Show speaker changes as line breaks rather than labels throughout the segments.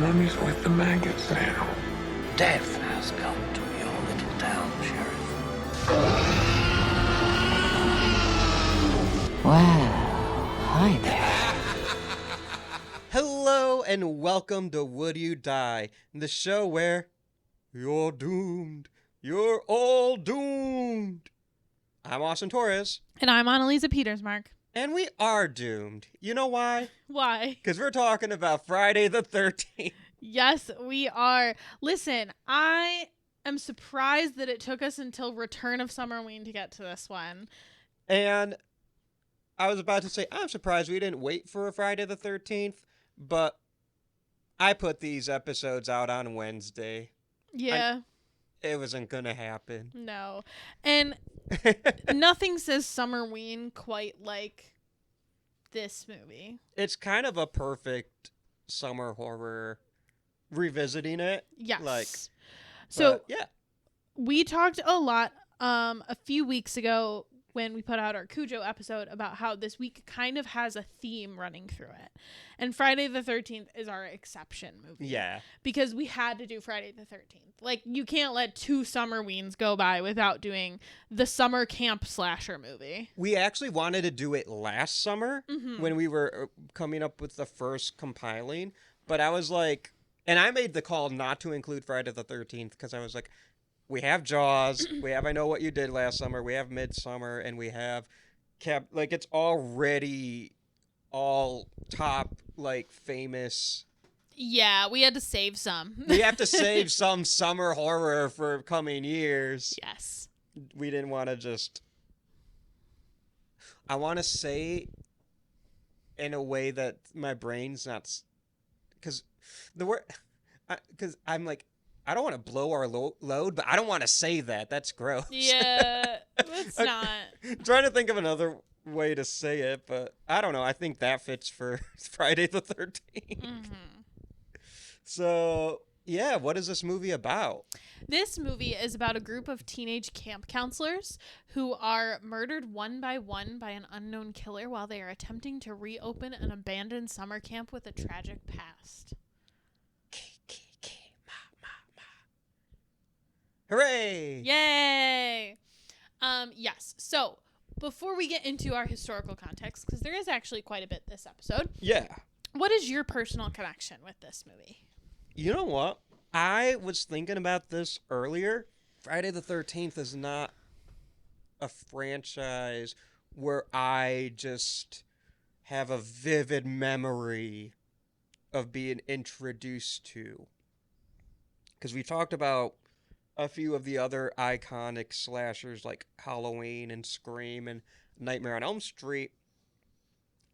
mummy's with the maggots now.
Death has come to your little town, Sheriff.
Well, hi there.
Hello and welcome to Would You Die, the show where you're doomed. You're all doomed. I'm Austin Torres.
And I'm Anneliese Petersmark.
And we are doomed. You know why?
Why?
Because we're talking about Friday the 13th.
Yes, we are. Listen, I am surprised that it took us until Return of Summerween to get to this one.
And I was about to say, I'm surprised we didn't wait for a Friday the 13th, but I put these episodes out on Wednesday.
Yeah.
It wasn't going to happen.
No. And nothing says Summerween quite like this movie.
It's kind of a perfect summer horror, revisiting it.
Yes.
Yeah.
We talked a lot a few weeks ago when we put out our Cujo episode about how this week kind of has a theme running through it. And Friday the 13th is our exception movie.
Yeah.
Because we had to do Friday the 13th. Like, you can't let two Summerweens go by without doing the summer camp slasher movie.
We actually wanted to do it last summer when we were coming up with the first compiling. But I was like, and I made the call not to include Friday the 13th because I was like, we have Jaws, we have I Know What You Did Last Summer, we have Midsummer, and we have like it's already all top, like, famous.
Yeah, we had to save some.
We have to save some summer horror for coming years.
Yes.
We didn't want to just... I want to say in a way that my brain's not... Because the word... Because I'm like, I don't want to blow our load, but I don't want to say that. That's gross.
Yeah, it's not.
I'm trying to think of another way to say it, but I don't know. I think that fits for Friday the 13th. So, yeah, what is this movie about?
This movie is about a group of teenage camp counselors who are murdered one by an unknown killer while they are attempting to reopen an abandoned summer camp with a tragic past.
Hooray!
Yay! Yes. So, before we get into our historical context, because there is actually quite a bit this episode.
Yeah.
What is your personal connection with this movie?
You know what? I was thinking about this earlier. Friday the 13th is not a franchise where I just have a vivid memory of being introduced to. Because we talked about a few of the other iconic slashers like Halloween and Scream and Nightmare on Elm Street.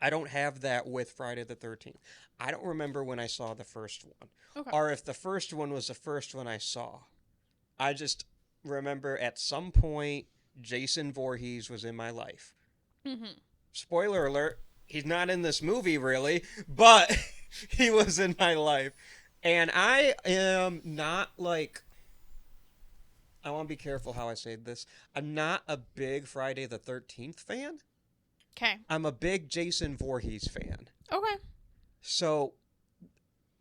I don't have that with Friday the 13th. I don't remember when I saw the first one.
Okay.
Or if the first one was the first one I saw. I just remember at some point Jason Voorhees was in my life. Spoiler alert, he's not in this movie really, but he was in my life. And I am not like... I want to be careful how I say this. I'm not a big Friday the 13th fan.
Okay.
I'm a big Jason Voorhees fan.
Okay.
So,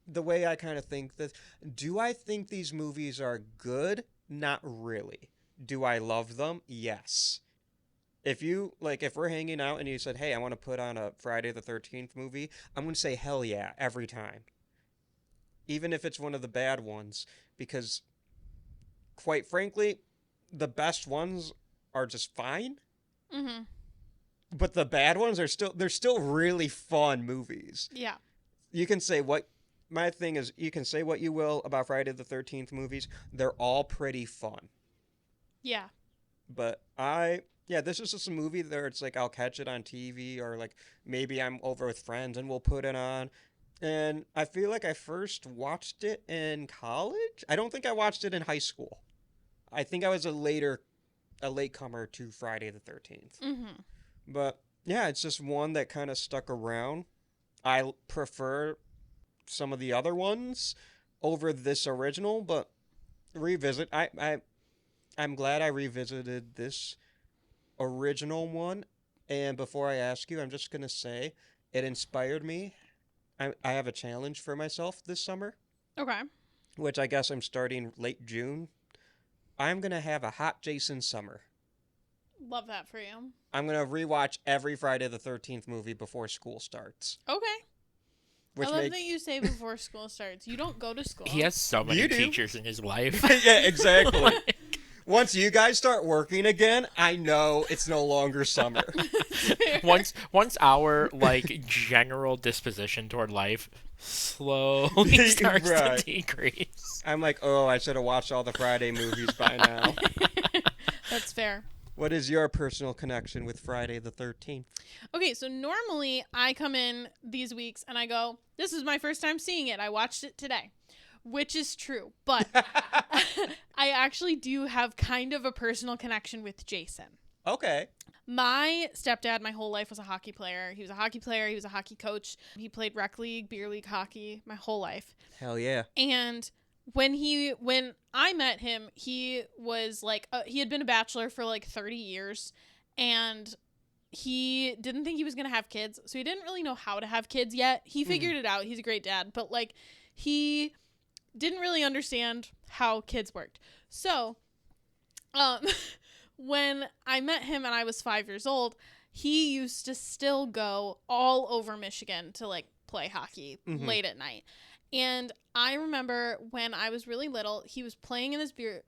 the way I kind of think this, do I think these movies are good? Not really. Do I love them? Yes. If we're hanging out and you said, hey, I want to put on a Friday the 13th movie, I'm going to say hell yeah every time. Even if it's one of the bad ones, because quite frankly, the best ones are just fine. But the bad ones they're still really fun movies.
Yeah.
You can say my thing is, you can say what you will about Friday the 13th movies. They're all pretty fun.
Yeah.
But this is just a movie that it's like I'll catch it on TV or like maybe I'm over with friends and we'll put it on. And I feel like I first watched it in college. I don't think I watched it in high school. I think I was a latecomer to Friday the 13th. But yeah, it's just one that kind of stuck around. I prefer some of the other ones over this original, but I'm glad I revisited this original one. And before I ask you, I'm just going to say it inspired me. I have a challenge for myself this summer.
Okay.
which I guess I'm starting late June, I'm going to have a hot Jason summer.
Love that for you.
I'm going to rewatch every Friday the 13th movie before school starts.
Okay.
Which
I love that you say before school starts. You don't go to school.
He has so many
You do.
teachers in his life.
Yeah, exactly. Once you guys start working again, I know it's no longer summer.
once our like general disposition toward life slowly starts
Right.
to decrease.
I'm like, oh, I should have watched all the Friday movies by now.
That's fair.
What is your personal connection with Friday the 13th?
Okay, so normally I come in these weeks and I go, this is my first time seeing it. I watched it today, which is true. But I actually do have kind of a personal connection with Jason.
Okay.
My stepdad, my whole life, was a hockey player. He was a hockey player. He was a hockey coach. He played rec league, beer league hockey my whole life.
Hell yeah.
And when I met him, he was like, he had been a bachelor for like 30 years, and he didn't think he was going to have kids. So he didn't really know how to have kids yet. He figured it out. He's a great dad, but like he didn't really understand how kids worked. So, when I met him and I was 5 years old, he used to still go all over Michigan to like play hockey late at night. And I remember when I was really little, he was playing in this beer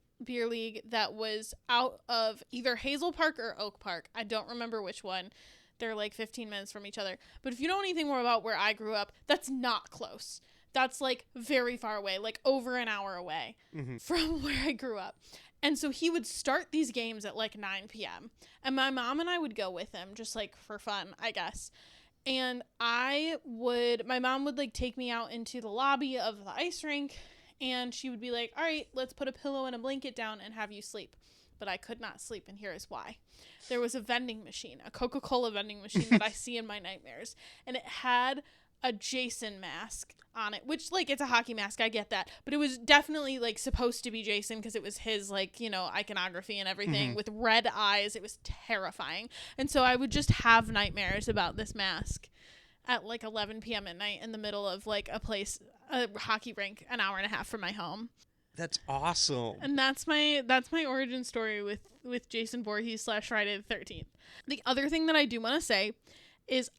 league that was out of either Hazel Park or Oak Park. I don't remember which one. They're like 15 minutes from each other. But if you know anything more about where I grew up, that's not close. That's like very far away, like over an hour away from where I grew up. And so he would start these games at like 9 p.m. And my mom and I would go with him just like for fun, I guess. And my mom would like take me out into the lobby of the ice rink, and she would be like, all right, let's put a pillow and a blanket down and have you sleep. But I could not sleep, and here is why. There was a vending machine, a Coca-Cola vending machine that I see in my nightmares, and it had a Jason mask on it, which like it's a hockey mask, I get that, but it was definitely like supposed to be Jason because it was his like, you know, iconography and everything with red eyes. It was terrifying. And so I would just have nightmares about this mask at like 11 p.m. at night in the middle of like a hockey rink an hour and a half from my home.
That's awesome.
And that's my origin story with Jason Voorhees / Friday the 13th. The other thing that I do want to say is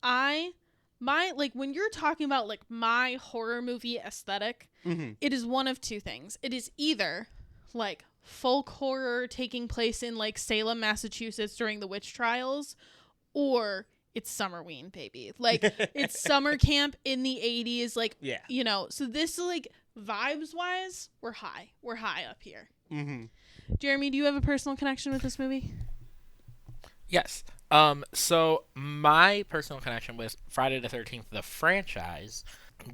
when you're talking about like my horror movie aesthetic, it is one of two things. It is either like folk horror taking place in like Salem, Massachusetts during the witch trials, or it's Summerween, baby. Like it's summer camp in the 80s. Like, you know, so this like vibes wise, we're high up here. Jeremy, do you have a personal connection with this movie?
Yes. So my personal connection with Friday the 13th, the franchise,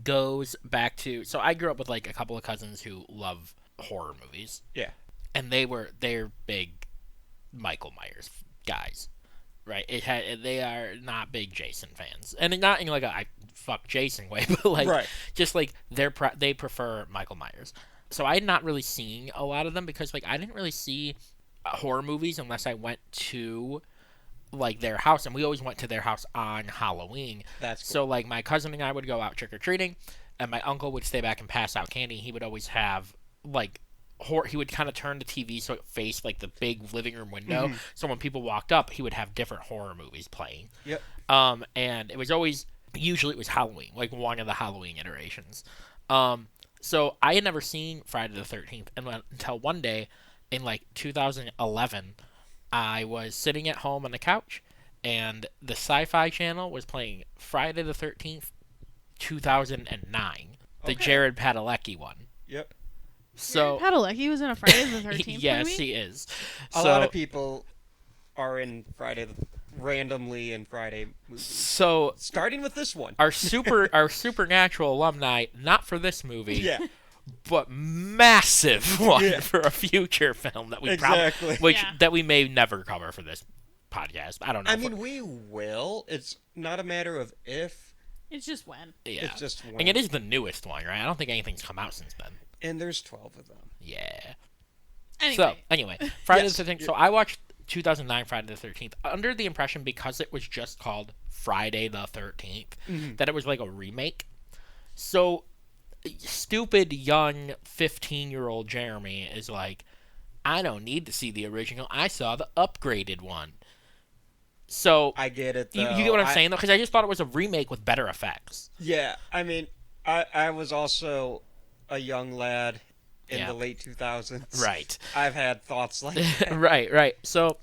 goes back to, so I grew up with like a couple of cousins who love horror movies. Yeah. And they're big Michael Myers guys, right? They are not big Jason fans, and not in like a I fuck Jason way, but like just like they prefer Michael Myers. So I had not really seen a lot of them because like I didn't really see horror movies unless I went to like their house, and we always went to their house on Halloween. That's cool. So like my cousin and I would go out trick-or-treating, and my uncle would stay back and pass out candy. He would always have like he would kind of turn the TV so it faced like the big living room window, so when people walked up he would have different horror movies playing. And it was usually it was Halloween, like one of the Halloween iterations. So I had never seen Friday the 13th until one day in like 2011. I was sitting at home on the couch, and the Sci-Fi Channel was playing Friday the 13th, 2009, the Jared Padalecki one. Yep. So
Jared Padalecki was in a Friday the 13th
yes,
movie?
he is.
A lot of people are in randomly in Friday movies. So starting with this one,
our Supernatural alumni, not for this movie. But massive one for a future film that we that we may never cover for this podcast. I don't know.
I mean, we will. It's not a matter of if.
It's just when.
Yeah.
It's just when.
And it is the newest one, right? I don't think anything's come out since then.
And there's 12 of them.
Yeah.
Anyway,
Friday the 13th. So I watched 2009 Friday the 13th under the impression, because it was just called Friday the 13th, that it was like a remake. So stupid young 15-year-old Jeremy is like, I don't need to see the original. I saw the upgraded one. So
I get it, though.
You get what I'm saying, though? Because I just thought it was a remake with better effects.
Yeah, I mean, I was also a young lad in
Yeah.
the late 2000s.
Right.
I've had thoughts like that.
Right. So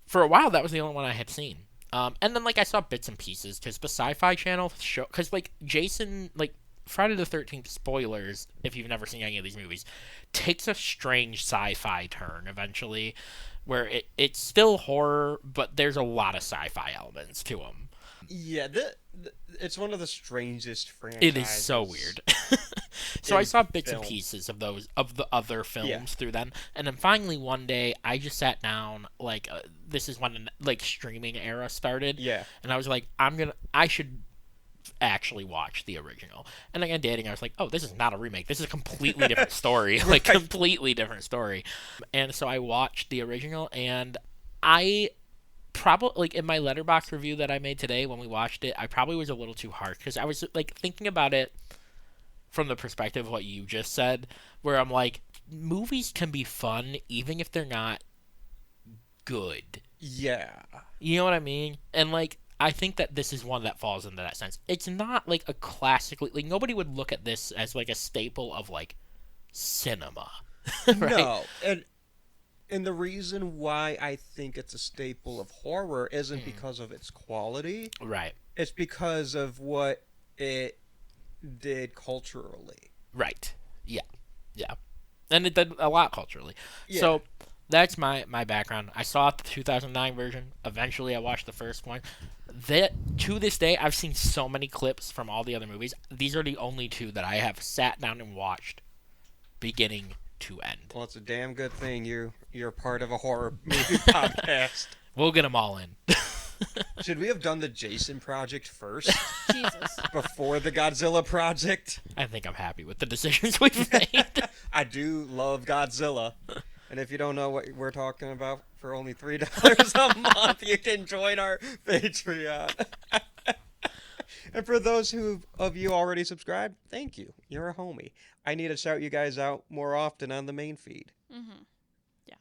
for a while, that was the only one I had seen. And then, like, I saw bits and pieces because the Sci-Fi Channel show... Because, like, Jason... Like, Friday the 13th, spoilers, if you've never seen any of these movies, takes a strange sci-fi turn eventually, where it's still horror, but there's a lot of sci-fi elements to them.
Yeah, it's one of the strangest franchises.
It is so weird. So I saw bits
film.
and pieces of the other films
Yeah.
through them, and then finally one day I just sat down. Like this is when like streaming era started.
Yeah.
And I was like, I should actually watch the original. And like I did, and I was like, oh, this is not a remake. This is a completely different story. Like completely different story. And so I watched the original, and I probably, like, in my Letterboxd review that I made today when we watched it, I probably was a little too harsh because I was like thinking about it from the perspective of what you just said, where I'm like, movies can be fun even if they're not good.
Yeah.
You know what I mean? And like, I think that this is one that falls into that sense. It's not like a classically, like, nobody would look at this as like a staple of like cinema. Right?
No, and the reason why I think it's a staple of horror isn't because of its quality.
Right.
It's because of what it did culturally.
Right. Yeah. And it did a lot culturally.
Yeah.
So that's my background. I saw the 2009 version. Eventually, I watched the first one. To this day, I've seen so many clips from all the other movies. These are the only two that I have sat down and watched beginning to end.
Well, it's a damn good thing you're part of a horror movie podcast.
We'll get them all in.
Should we have done the Jason Project first
Jesus.
before the Godzilla Project?
I think I'm happy with the decisions we've made.
I do love Godzilla. And if you don't know what we're talking about, for only $3 a month, you can join our Patreon. And for those of you already subscribed, thank you. You're a homie. I need to shout you guys out more often on the main feed.
Mm-hmm. Yeah.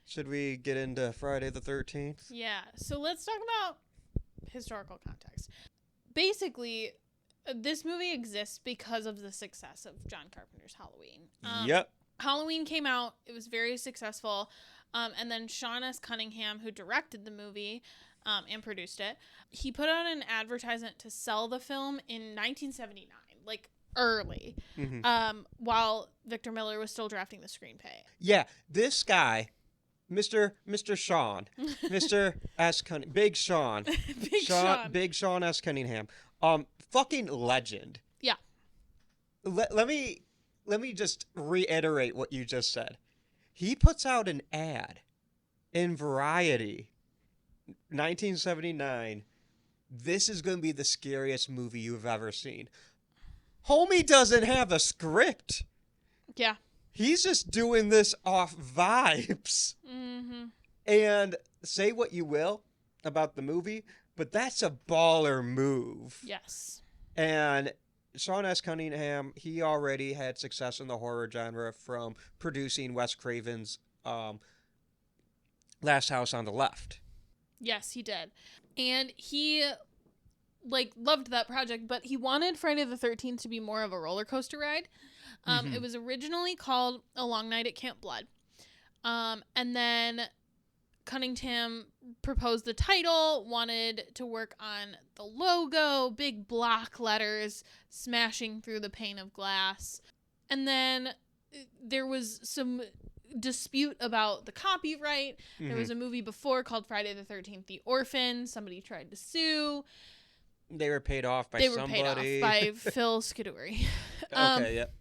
Should we get into Friday the 13th?
Yeah. So let's talk about historical context. Basically, this movie exists because of the success of John Carpenter's Halloween.
Yep.
Halloween came out. It was very successful. And then Sean S. Cunningham, who directed the movie and produced it, he put out an advertisement to sell the film in 1979, like early, while Victor Miller was still drafting the screenplay.
Yeah, this guy, Mr. Sean, Mr. S. Big Sean, Big Sean S. Cunningham, fucking legend.
Yeah.
Let me just reiterate what you just said. He puts out an ad in Variety, 1979. This is going to be the scariest movie you've ever seen. Homie doesn't have a script.
Yeah.
He's just doing this off vibes.
Mm-hmm.
And say what you will about the movie, but that's a baller move.
Yes.
And Sean S. Cunningham, he already had success in the horror genre from producing Wes Craven's Last House on the Left.
Yes, he did. And he loved that project, but he wanted Friday the 13th to be more of a roller coaster ride. It was originally called A Long Night at Camp Blood. And then Cunningham proposed the title, wanted to work on the logo, big block letters smashing through the pane of glass. And then there was some dispute about the copyright. There was a movie before called Friday the 13th, The Orphan. Somebody tried to sue.
They were paid off by somebody.
They were paid off by Phil Scuderi.
Okay, yep.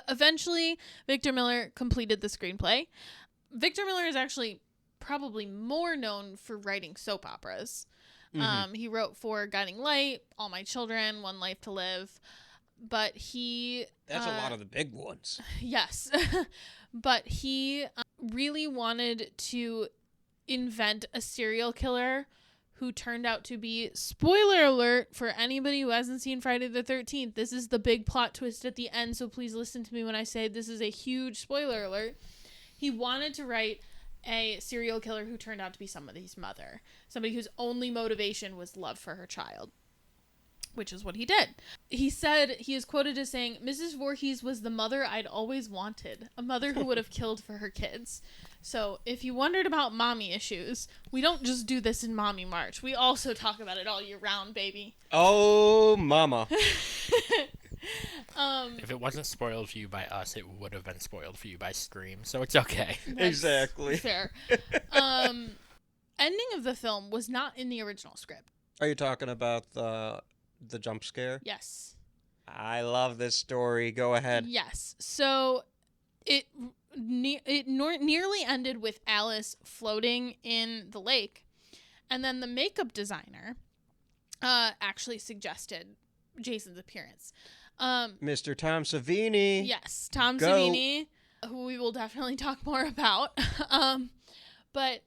Eventually, Victor Miller completed the screenplay. Victor Miller is actually probably more known for writing soap operas. He wrote for Guiding Light, All My Children, One Life to Live. But he...
That's a lot of the big ones.
Yes. But he really wanted to invent a serial killer who turned out to be, spoiler alert for anybody who hasn't seen Friday the 13th. This is the big plot twist at the end, so please listen to me when I say this is a huge spoiler alert. He wanted to write a serial killer who turned out to be somebody's mother. Somebody whose only motivation was love for her child. Which is what he did. He said, he is quoted as saying, Mrs. Voorhees was the mother I'd always wanted. A mother who would have killed for her kids. So, if you wondered about mommy issues, we don't just do this in Mommy March. We also talk about it all year round, baby.
Oh, mama.
If it wasn't spoiled for you by us, it would have been spoiled for you by Scream, so it's okay.
Exactly.
Fair. Ending of the film was not in the original script.
Are you talking about the jump scare?
Yes.
I love this story. Go ahead.
Yes. So it nearly ended with Alice floating in the lake, and then the makeup designer actually suggested Jason's appearance.
Mr. Tom Savini.
Yes, Tom
Go.
Savini, who we will definitely talk more about. But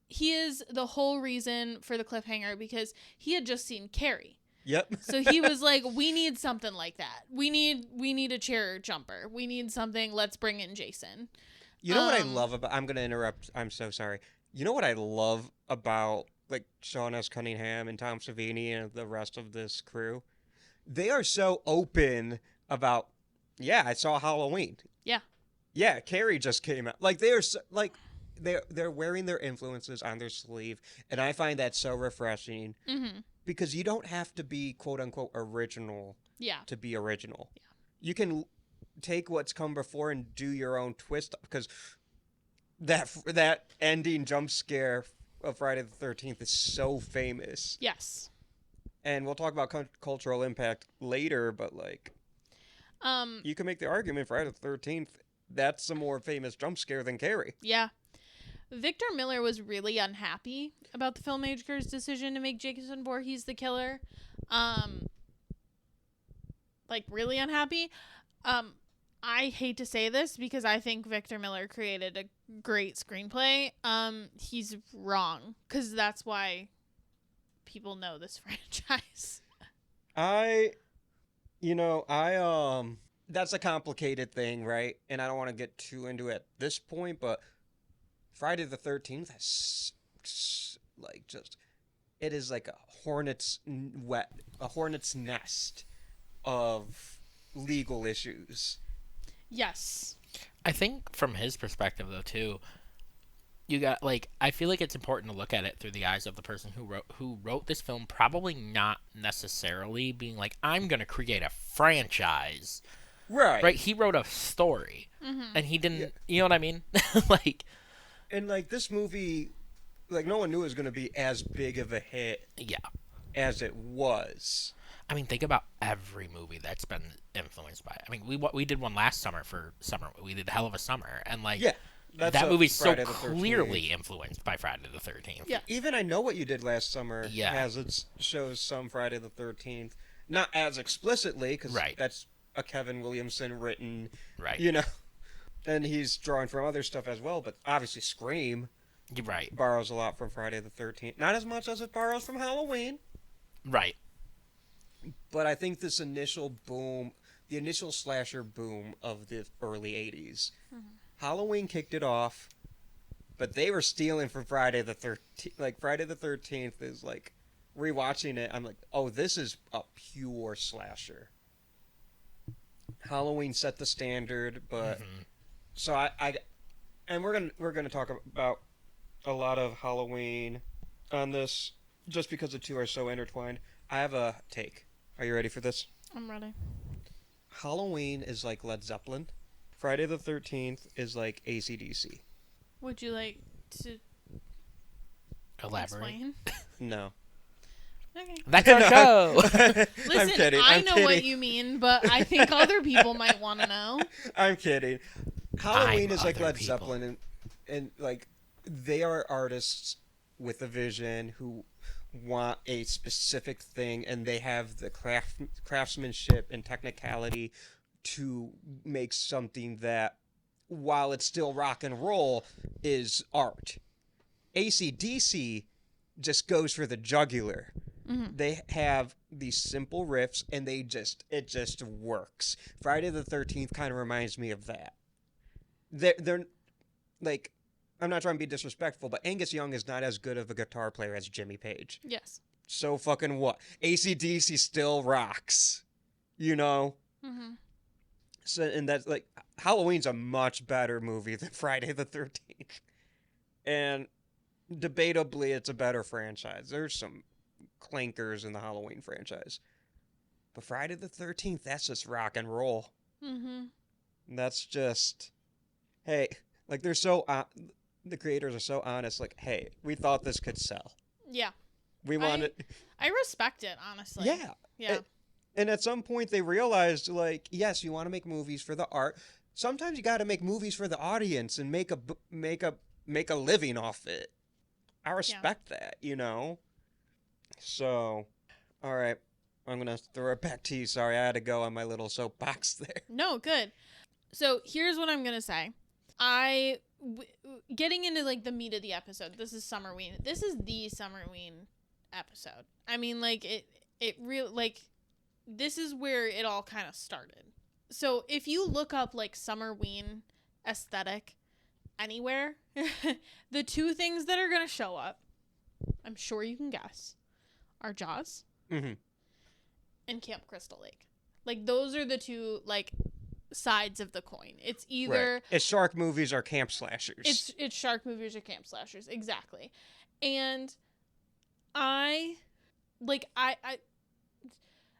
he is the whole reason for the cliffhanger because he had just seen Carrie.
Yep.
So he was like, we need something like that. We need a chair jumper. We need something. Let's bring in Jason.
You know what I love about... I'm going to interrupt. I'm so sorry. You know what I love about like Sean S. Cunningham and Tom Savini and the rest of this crew? They are so open about, yeah, I saw Halloween.
Yeah.
Yeah, Carrie just came out. Like, they are so, like... They're wearing their influences on their sleeve, and I find that so refreshing because you don't have to be quote unquote original to be original. Yeah. You can take what's come before and do your own twist because that ending jump scare of Friday the 13th is so famous.
Yes.
And we'll talk about cultural impact later, but like, you can make the argument Friday the 13th. That's a more famous jump scare than Carrie.
Yeah. Victor Miller was really unhappy about the filmmakers' decision to make Jason Voorhees the killer. Like, really unhappy. I hate to say this because I think Victor Miller created a great screenplay. He's wrong because that's why people know this franchise.
That's a complicated thing, right? And I don't want to get too into it at this point, but Friday the 13th has like just it is like a hornet's nest of legal issues.
Yes.
I think from his perspective though too, you got like I feel like it's important to look at it through the eyes of the person who wrote this film, probably not necessarily being like, I'm gonna create a franchise. Right. He wrote a story. And he didn't you know what I mean?
And like this movie, like no one knew it was going to be as big of a hit as it was.
I mean, think about every movie that's been influenced by it. I mean, we did one last summer for summer. We did Hell of a Summer. And like, that movie's so clearly influenced by Friday the 13th.
Yeah.
Even I Know What You Did Last Summer has its shows some Friday the 13th. Not as explicitly, because that's a Kevin Williamson written, you know. And he's drawing from other stuff as well, but obviously Scream borrows a lot from Friday the 13th. Not as much as it borrows from Halloween.
Right.
But I think this initial boom, the initial slasher boom of the early 80s, Halloween kicked it off, but they were stealing from Friday the 13th. Like, Friday the 13th is like, rewatching it, I'm like, oh, this is a pure slasher. Halloween set the standard, but... So we're gonna talk about a lot of Halloween on this, just because the two are so intertwined. I have a take. Are you ready for this?
I'm ready.
Halloween is like Led Zeppelin. Friday the 13th is like AC/DC.
Would you like to
elaborate?
Explain?
No.
Okay.
That's our show.
Listen,
I'm kidding.
I know what you mean, but I think other people might want to know.
I'm kidding. Halloween is like Led Zeppelin, and like they are artists with a vision who want a specific thing, and they have the craftsmanship and technicality to make something that, while it's still rock and roll, is art. AC/DC just goes for the jugular.
Mm-hmm.
They have these simple riffs, and it just works. Friday the 13th kind of reminds me of that. They're like, I'm not trying to be disrespectful, but Angus Young is not as good of a guitar player as Jimmy Page.
Yes.
So fucking what? AC/DC still rocks, you know?
Mm-hmm.
So, and that's like, Halloween's a much better movie than Friday the 13th. And debatably, it's a better franchise. There's some clankers in the Halloween franchise. But Friday the 13th, that's just rock and roll.
Mm-hmm.
And that's just, hey, like the creators are so honest, like, hey, we thought this could sell.
Yeah.
We wanted.
I respect it, honestly.
Yeah.
Yeah.
And at some point they realized, like, yes, you want to make movies for the art. Sometimes you got to make movies for the audience and make a living off it. I respect that, you know? So, all right. I'm going to throw it back to you. Sorry, I had to go on my little soapbox there.
No, good. So here's what I'm going to say. Getting into like the meat of the episode, this is Summerween. This is the Summerween episode. I mean, like, it really, like, this is where it all kind of started. So if you look up like Summerween aesthetic anywhere, the two things that are going to show up, I'm sure you can guess, are Jaws and Camp Crystal Lake. Like, those are the two, like, sides of the coin. It's either...
Right. It's shark movies or camp slashers.
It's shark movies or camp slashers. Exactly. And I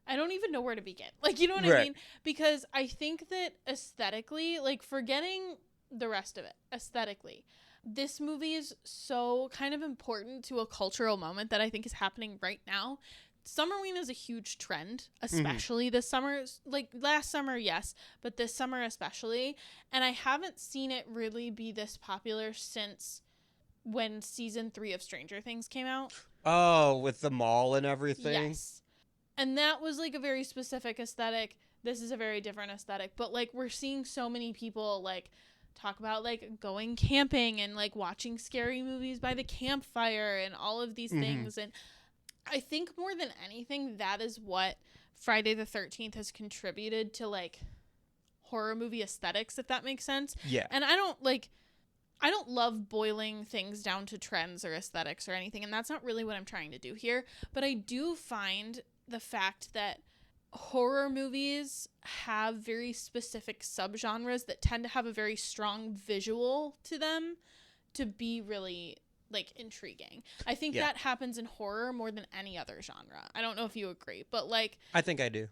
don't even know where to begin. Like, you know what I mean? Because I think that aesthetically, like, forgetting the rest of it, aesthetically, this movie is so kind of important to a cultural moment that I think is happening right now. Summerween is a huge trend, especially this summer. Like, last summer, yes, but this summer especially. And I haven't seen it really be this popular since when season 3 of Stranger Things came out.
Oh, with the mall and everything?
Yes. And that was, like, a very specific aesthetic. This is a very different aesthetic. But, like, we're seeing so many people, like, talk about, like, going camping and, like, watching scary movies by the campfire and all of these things. And I think more than anything, that is what Friday the 13th has contributed to, like, horror movie aesthetics, if that makes sense.
Yeah.
And I don't love boiling things down to trends or aesthetics or anything, and that's not really what I'm trying to do here. But I do find the fact that horror movies have very specific subgenres that tend to have a very strong visual to them to be really, like, intriguing. I think that happens in horror more than any other genre. I don't know if you agree, but, like,
I think I do.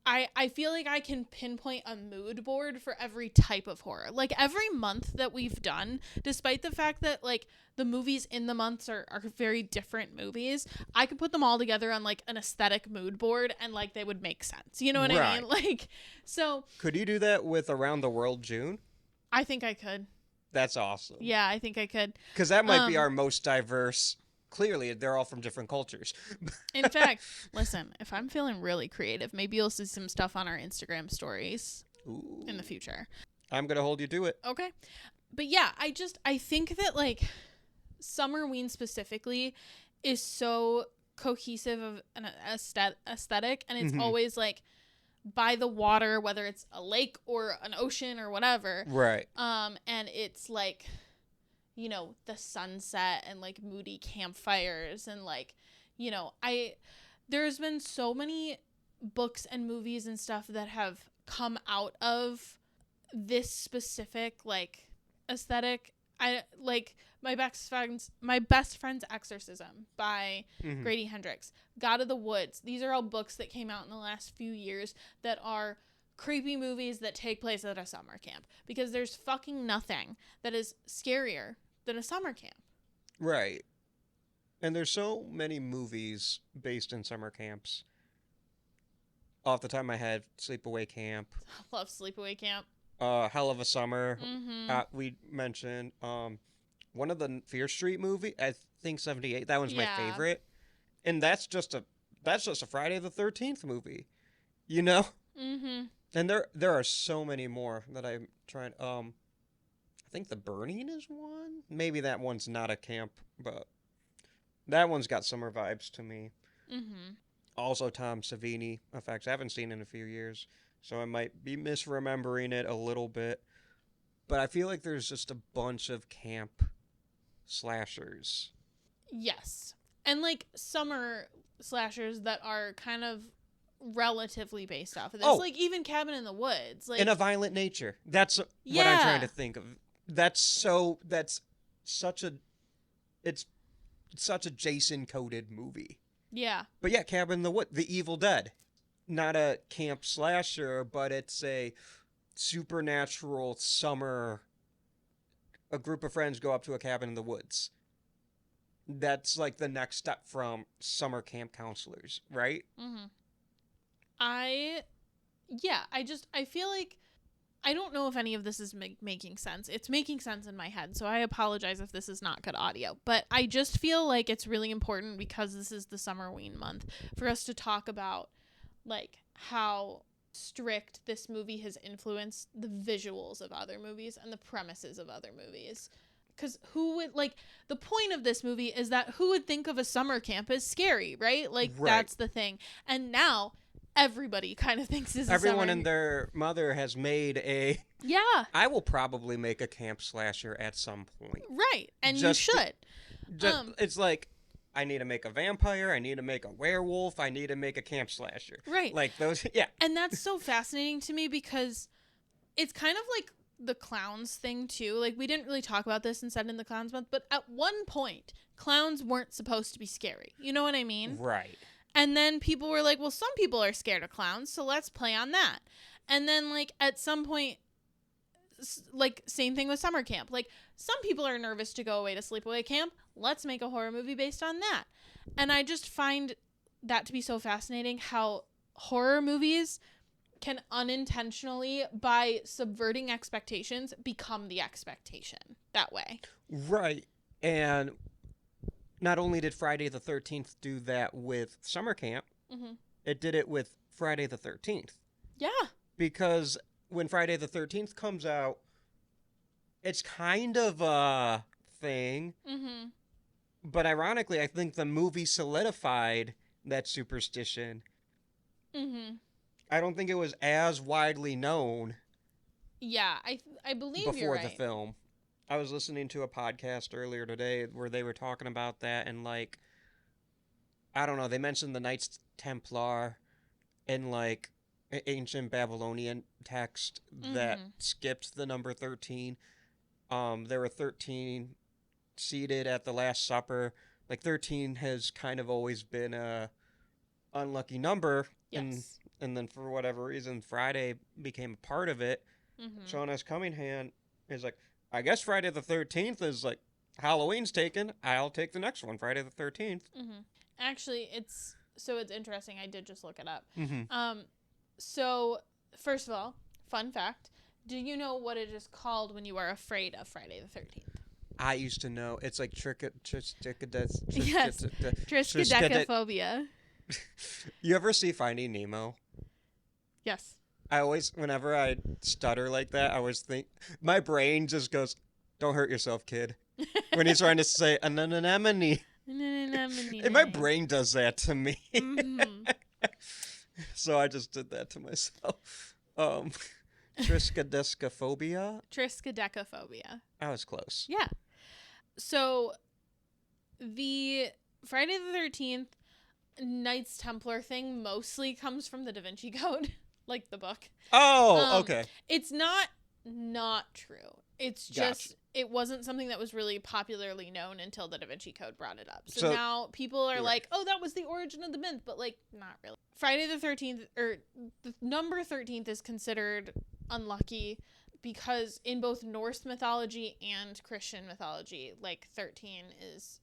I feel like I can pinpoint a mood board for every type of horror. Like, every month that we've done, despite the fact that, like, the movies in the months are very different movies, I could put them all together on, like, an aesthetic mood board and, like, they would make sense. You know what I mean? Like, so...
Could you do that with Around the World June?
I think I could.
That's awesome.
Yeah, I think I could.
Because that might be our most diverse... Clearly, they're all from different cultures.
In fact, listen, if I'm feeling really creative, maybe you'll see some stuff on our Instagram stories in the future.
I'm going to hold you to it.
Okay. But yeah, I think that, like, Summerween specifically is so cohesive of an aesthetic, and it's always, like, by the water, whether it's a lake or an ocean or whatever.
Right.
And it's, like... you know, the sunset and, like, moody campfires and, like, you know, there's been so many books and movies and stuff that have come out of this specific, like, aesthetic. Like, my best friend's Exorcism by Grady Hendrix, God of the Woods. These are all books that came out in the last few years that are creepy movies that take place at a summer camp, because there's fucking nothing that is scarier than a summer camp.
Right. And there's so many movies based in summer camps. Off the top of my head, Sleepaway Camp.
Love Sleepaway Camp.
Hell of a Summer. We mentioned one of the Fear Street movie. I think 78. That one's my favorite. And that's just a Friday the 13th movie. You know? And there are so many more that I'm trying. I think The Burning is one. Maybe that one's not a camp, but That one's got summer vibes to me.
Mm-hmm.
Also, Tom Savini effects. I haven't seen in a few years, so I might be misremembering it a little bit. But I feel like there's just a bunch of camp slashers.
Yes. And like summer slashers that are kind of relatively based off of this.
Oh.
Like even Cabin in the Woods. Like
In a violent nature. That's what I'm
Yeah.
trying to think of. That's such a Jason coded movie.
yeah.
But yeah, Cabin in the Wood, The Evil Dead. Not a camp slasher, but it's a supernatural summer. A group of friends go up to a cabin in the woods. That's like the next step from summer camp counselors, right?
Mm-hmm. I feel like I don't know if any of this is making sense. It's making sense in my head, so I apologize if this is not good audio. But I just feel like it's really important because this is the Summerween month for us to talk about like how strict this movie has influenced the visuals of other movies and the premises of other movies. Because who would, like, the point of this movie is that who would think of a summer camp as scary, right? Like,
Right.
that's the thing. And now everybody kind of thinks is
Everyone
a
and their mother has made a...
Yeah,
I will probably make a camp slasher at some point.
right. And
Just-
you should.
It's like, I need to make a vampire, I need to make a werewolf, I need to make a camp slasher.
Right.
Like those, yeah.
And that's so fascinating to me because it's kind of like the clowns thing too. Like we didn't really talk about this in Set in the Clowns Month, but at one point, clowns weren't supposed to be scary. You know what I mean?
Right.
And then people were like, well, some people are scared of clowns, so let's play on that. And then like at some point, like same thing with summer camp. Like some people are nervous to go away to sleepaway camp. Let's make a horror movie based on that. And I just find that to be so fascinating how horror movies can unintentionally, by subverting expectations, become the expectation that way.
Right. And not only did Friday the 13th do that with summer camp,
Mm-hmm.
it did it with Friday the 13th.
Yeah.
Because when Friday the 13th comes out, it's kind of a thing.
Mm-hmm.
But ironically, I think the movie solidified that superstition.
Mm-hmm.
I don't think it was as widely known
Yeah, I believe you're
before
right.
the film. I was listening to a podcast earlier today where they were talking about that, and like, I don't know, they mentioned the Knights Templar in like ancient Babylonian text that
Mhm.
skipped the number 13. There were 13 seated at the Last Supper. Like 13 has kind of always been a unlucky number,
Yes.
and then for whatever reason Friday became a part of it.
Mm-hmm.
Sean S. Cunningham is like, I guess Friday the 13th is like, Halloween's taken, I'll take the next one, Friday the 13th.
Mm-hmm. Actually, it's interesting. I did just look it up.
Mm-hmm.
So first of all, fun fact: do you know what it is called when you are afraid of Friday the 13th?
I used to know. It's like
Yes.
triskaidekaphobia.
Triskaidekaphobia.
You ever see Finding Nemo?
Yes.
I always, whenever I stutter like that, I always think, my brain just goes, don't hurt yourself, kid. When he's trying to say, anemone. And my brain does that to me.
Mhm.
So I just did that to myself. Triskaidekaphobia?
Triskaidekaphobia.
I was close.
Yeah. So the Friday the 13th Knights Templar thing mostly comes from the Da Vinci Code, like the book.
Oh, okay.
It's not true. It's just
Gotcha.
it wasn't something that was really popularly known until the Da Vinci Code brought it up. So
So-
now people are
You're
like, "Oh, that was the origin of the myth," but like not really. Friday the 13th or the number 13th is considered unlucky because in both Norse mythology and Christian mythology, like 13 is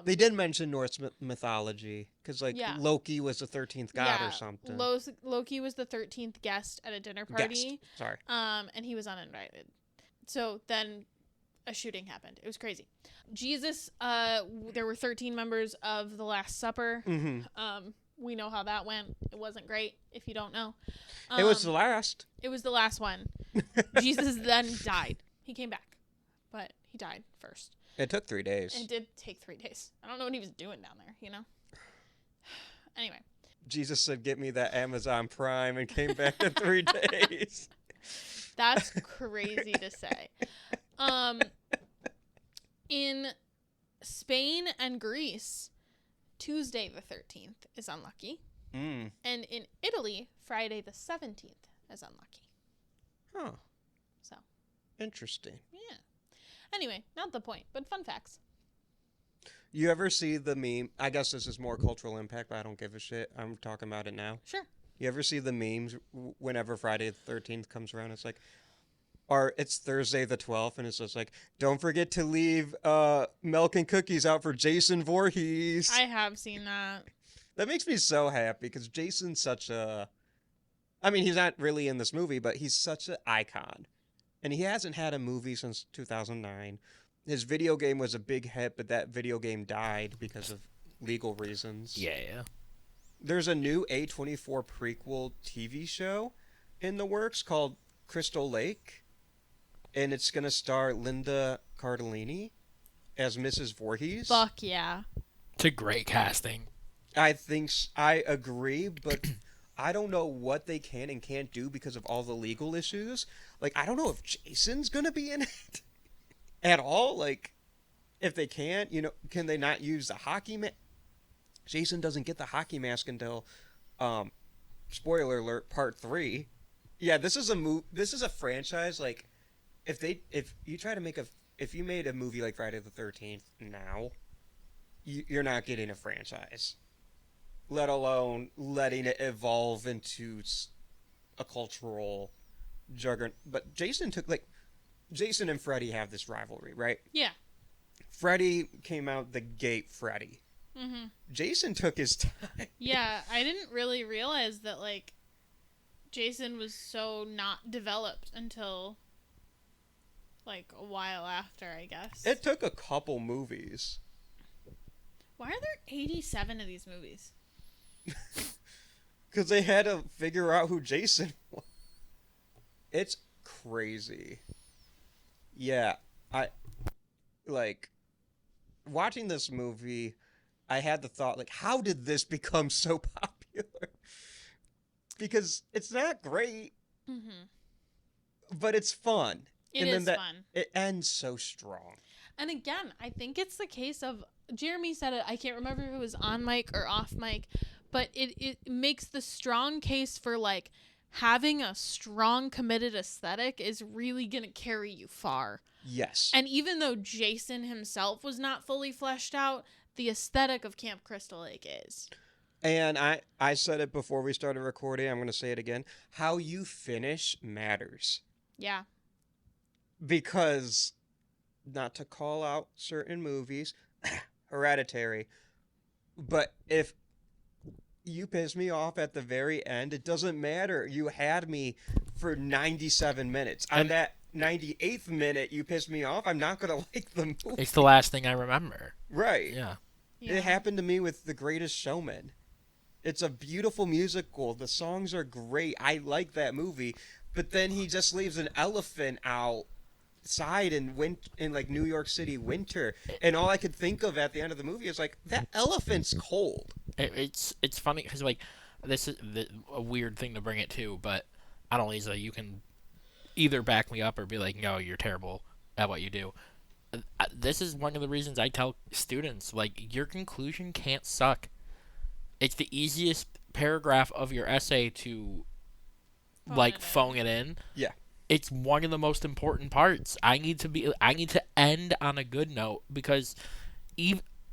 They did mention Norse mythology, because like
Yeah.
Loki was the 13th god or something.
Loki was the 13th guest at a dinner party.
Guest. Sorry.
And he was uninvited. So then a shooting happened. It was crazy. Jesus, there were 13 members of the Last Supper.
Mm-hmm.
We know how that went. It wasn't great if you don't know.
It was the last.
It was the last one. Jesus then died. He came back, but he died first.
It took 3 days.
It did take 3 days. I don't know what he was doing down there, you know? Anyway.
Jesus said, get me that Amazon Prime, and came back in 3 days.
That's crazy to say. In Spain and Greece, Tuesday the 13th is unlucky.
Mm.
And in Italy, Friday the 17th is unlucky.
Huh.
So.
Interesting.
Yeah. Anyway, not the point, but fun facts.
You ever see the meme? I guess this is more cultural impact, but I don't give a shit. I'm talking about it now.
Sure.
You ever see the memes whenever Friday the 13th comes around? It's like, or it's Thursday the 12th, and it's just like, don't forget to leave milk and cookies out for Jason Voorhees.
I have seen that.
That makes me so happy because Jason's such a... I mean, he's not really in this movie, but he's such an icon. And he hasn't had a movie since 2009. His video game was a big hit, but that video game died because of legal reasons.
Yeah.
There's a new A24 prequel TV show in the works called Crystal Lake, and it's going to star Linda Cardellini as Mrs. Voorhees.
Fuck yeah.
It's a great casting.
I agree, but I don't know what they can and can't do because of all the legal issues. Like, I don't know if Jason's going to be in it at all. Like, if they can't, can they not use the hockey mask? Jason doesn't get the hockey mask until, spoiler alert, part 3. Yeah, this is a franchise. Like, if you made a movie like Friday the 13th now, you're not getting a franchise. Let alone letting it evolve into a cultural juggernaut. But Jason and Freddy have this rivalry, right?
Yeah.
Freddy came out the gate Freddy.
Mm-hmm.
Jason took his time.
Yeah, I didn't really realize that, like, Jason was so not developed until, like, a while after, I guess.
It took a couple movies.
Why are there 87 of these movies?
Because they had to figure out who Jason was. It's crazy. Yeah, watching this movie, I had the thought, like, how did this become so popular? Because it's not great, but it's fun.
It is fun.
It ends so strong.
And again, I think it's the case of, Jeremy said it, I can't remember if it was on mic or off mic, but it makes the strong case for, like, having a strong, committed aesthetic is really going to carry you far.
Yes.
And even though Jason himself was not fully fleshed out, the aesthetic of Camp Crystal Lake is.
And I said it before we started recording, I'm going to say it again. How you finish matters.
Yeah.
Because, not to call out certain movies, Hereditary, but if you piss me off at the very end, it doesn't matter. You had me for 97 minutes. On that 98th minute, you pissed me off. I'm not going to like the movie.
It's the last thing I remember.
Right.
Yeah.
It happened to me with The Greatest Showman. It's a beautiful musical. The songs are great. I like that movie. But then he just leaves an elephant outside in like New York City winter, and all I could think of at the end of the movie is like, that elephant's cold.
It's funny because, like, this is a weird thing to bring it to, but Anneliese, you can either back me up or be like, no, you're terrible at what you do. This is one of the reasons I tell students, like, your conclusion can't suck. It's the easiest paragraph of your essay to phone it in.
Yeah.
It's one of the most important parts. I need to end on a good note because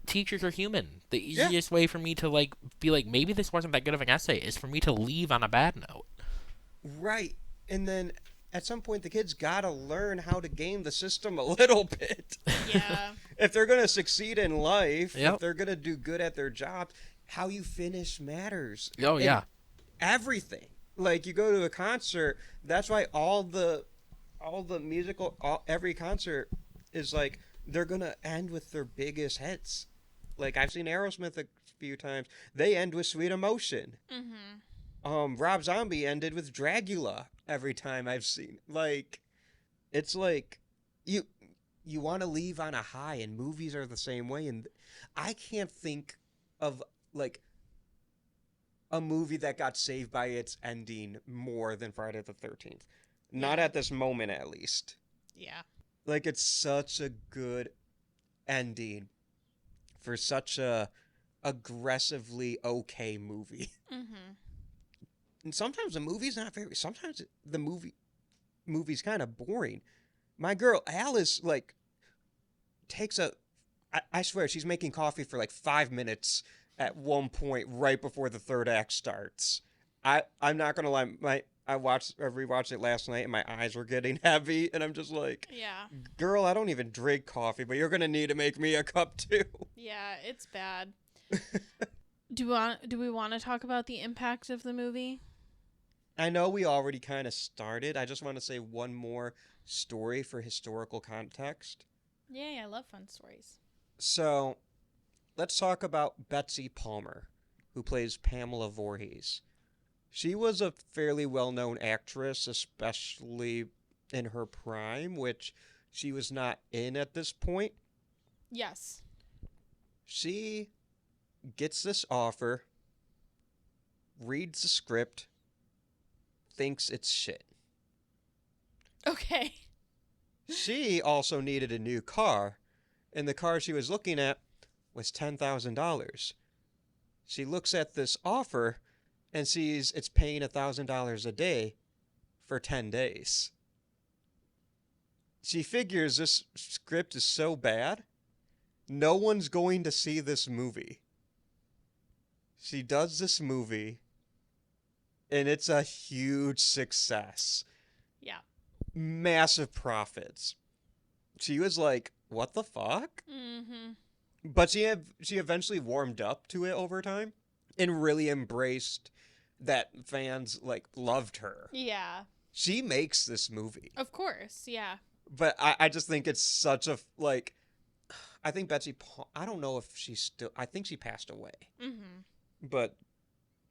teachers are human. The easiest way for me to, like, be like, maybe this wasn't that good of an essay is for me to leave on a bad note.
Right. And then at some point the kids gotta learn how to game the system a little bit.
Yeah.
If they're gonna succeed in life,
Yep.
if they're gonna do good at their job, how you finish matters.
Oh, yeah.
And everything. Like, you go to a concert, that's why every concert is like, they're gonna end with their biggest hits. Like, I've seen Aerosmith a few times. They end with Sweet Emotion.
Mm-hmm.
Rob Zombie ended with Dragula every time I've seen. Like, it's like, you want to leave on a high, and movies are the same way. And I can't think of like a movie that got saved by its ending more than Friday the 13th. Not at this moment, at least.
Yeah.
Like, it's such a good ending for such a aggressively okay movie.
Mm-hmm.
And sometimes the movie's not very. Sometimes the movie's kind of boring. My girl Alice like takes a. I swear she's making coffee for like 5 minutes at one point right before the third act starts. I'm not gonna lie. I rewatched it last night and my eyes were getting heavy and I'm just like,
Yeah.
girl, I don't even drink coffee, but you're gonna need to make me a cup too.
Yeah, it's bad. Do we want to talk about the impact of the movie?
I know we already kind of started. I just want to say one more story for historical context.
Yeah, I love fun stories.
So, let's talk about Betsy Palmer, who plays Pamela Voorhees. She was a fairly well-known actress, especially in her prime, which she was not in at this point.
Yes.
She gets this offer, reads the script, thinks it's shit.
Okay.
She also needed a new car, and the car she was looking at was $10,000. She looks at this offer and sees it's paying $1,000 a day for 10 days. She figures this script is so bad, no one's going to see this movie. She does this movie, and it's a huge success.
Yeah.
Massive profits. She was like, what the fuck?
Mm-hmm.
But she eventually warmed up to it over time and really embraced that fans like loved her.
Yeah.
She makes this movie.
Of course, yeah.
But I just think it's such a like I think I don't know if she's still I think she passed away.
Mm-hmm.
But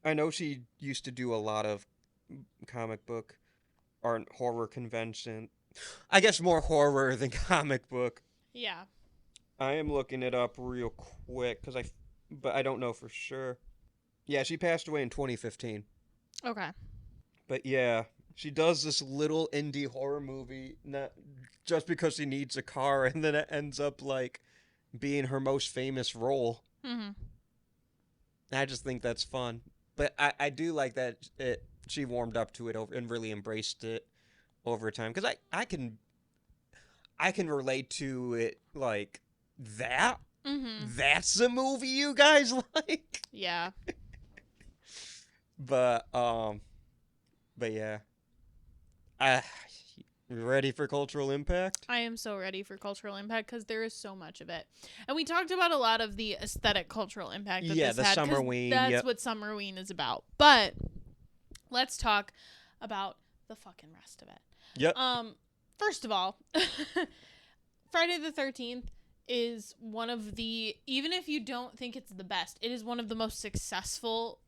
I know she used to do a lot of comic book or horror convention. I guess more horror than comic book.
Yeah.
I am looking it up real quick but I don't know for sure. Yeah, she passed away in 2015.
Okay.
But yeah, she does this little indie horror movie not just because she needs a car, and then it ends up like being her most famous role.
Mm-hmm.
I just think that's fun. But I do like that she warmed up to it and really embraced it over time. Because I can relate to it like that.
Mm-hmm.
That's the movie you guys like.
Yeah.
But yeah. Ready for cultural impact?
I am so ready for cultural impact because there is so much of it. And we talked about a lot of the aesthetic cultural impact that this
the
had. 'Cause
Summerween.
That's what Summerween is about. But let's talk about the fucking rest of it.
Yep.
First of all, Friday the 13th is one of the, even if you don't think it's the best, it is one of the most successful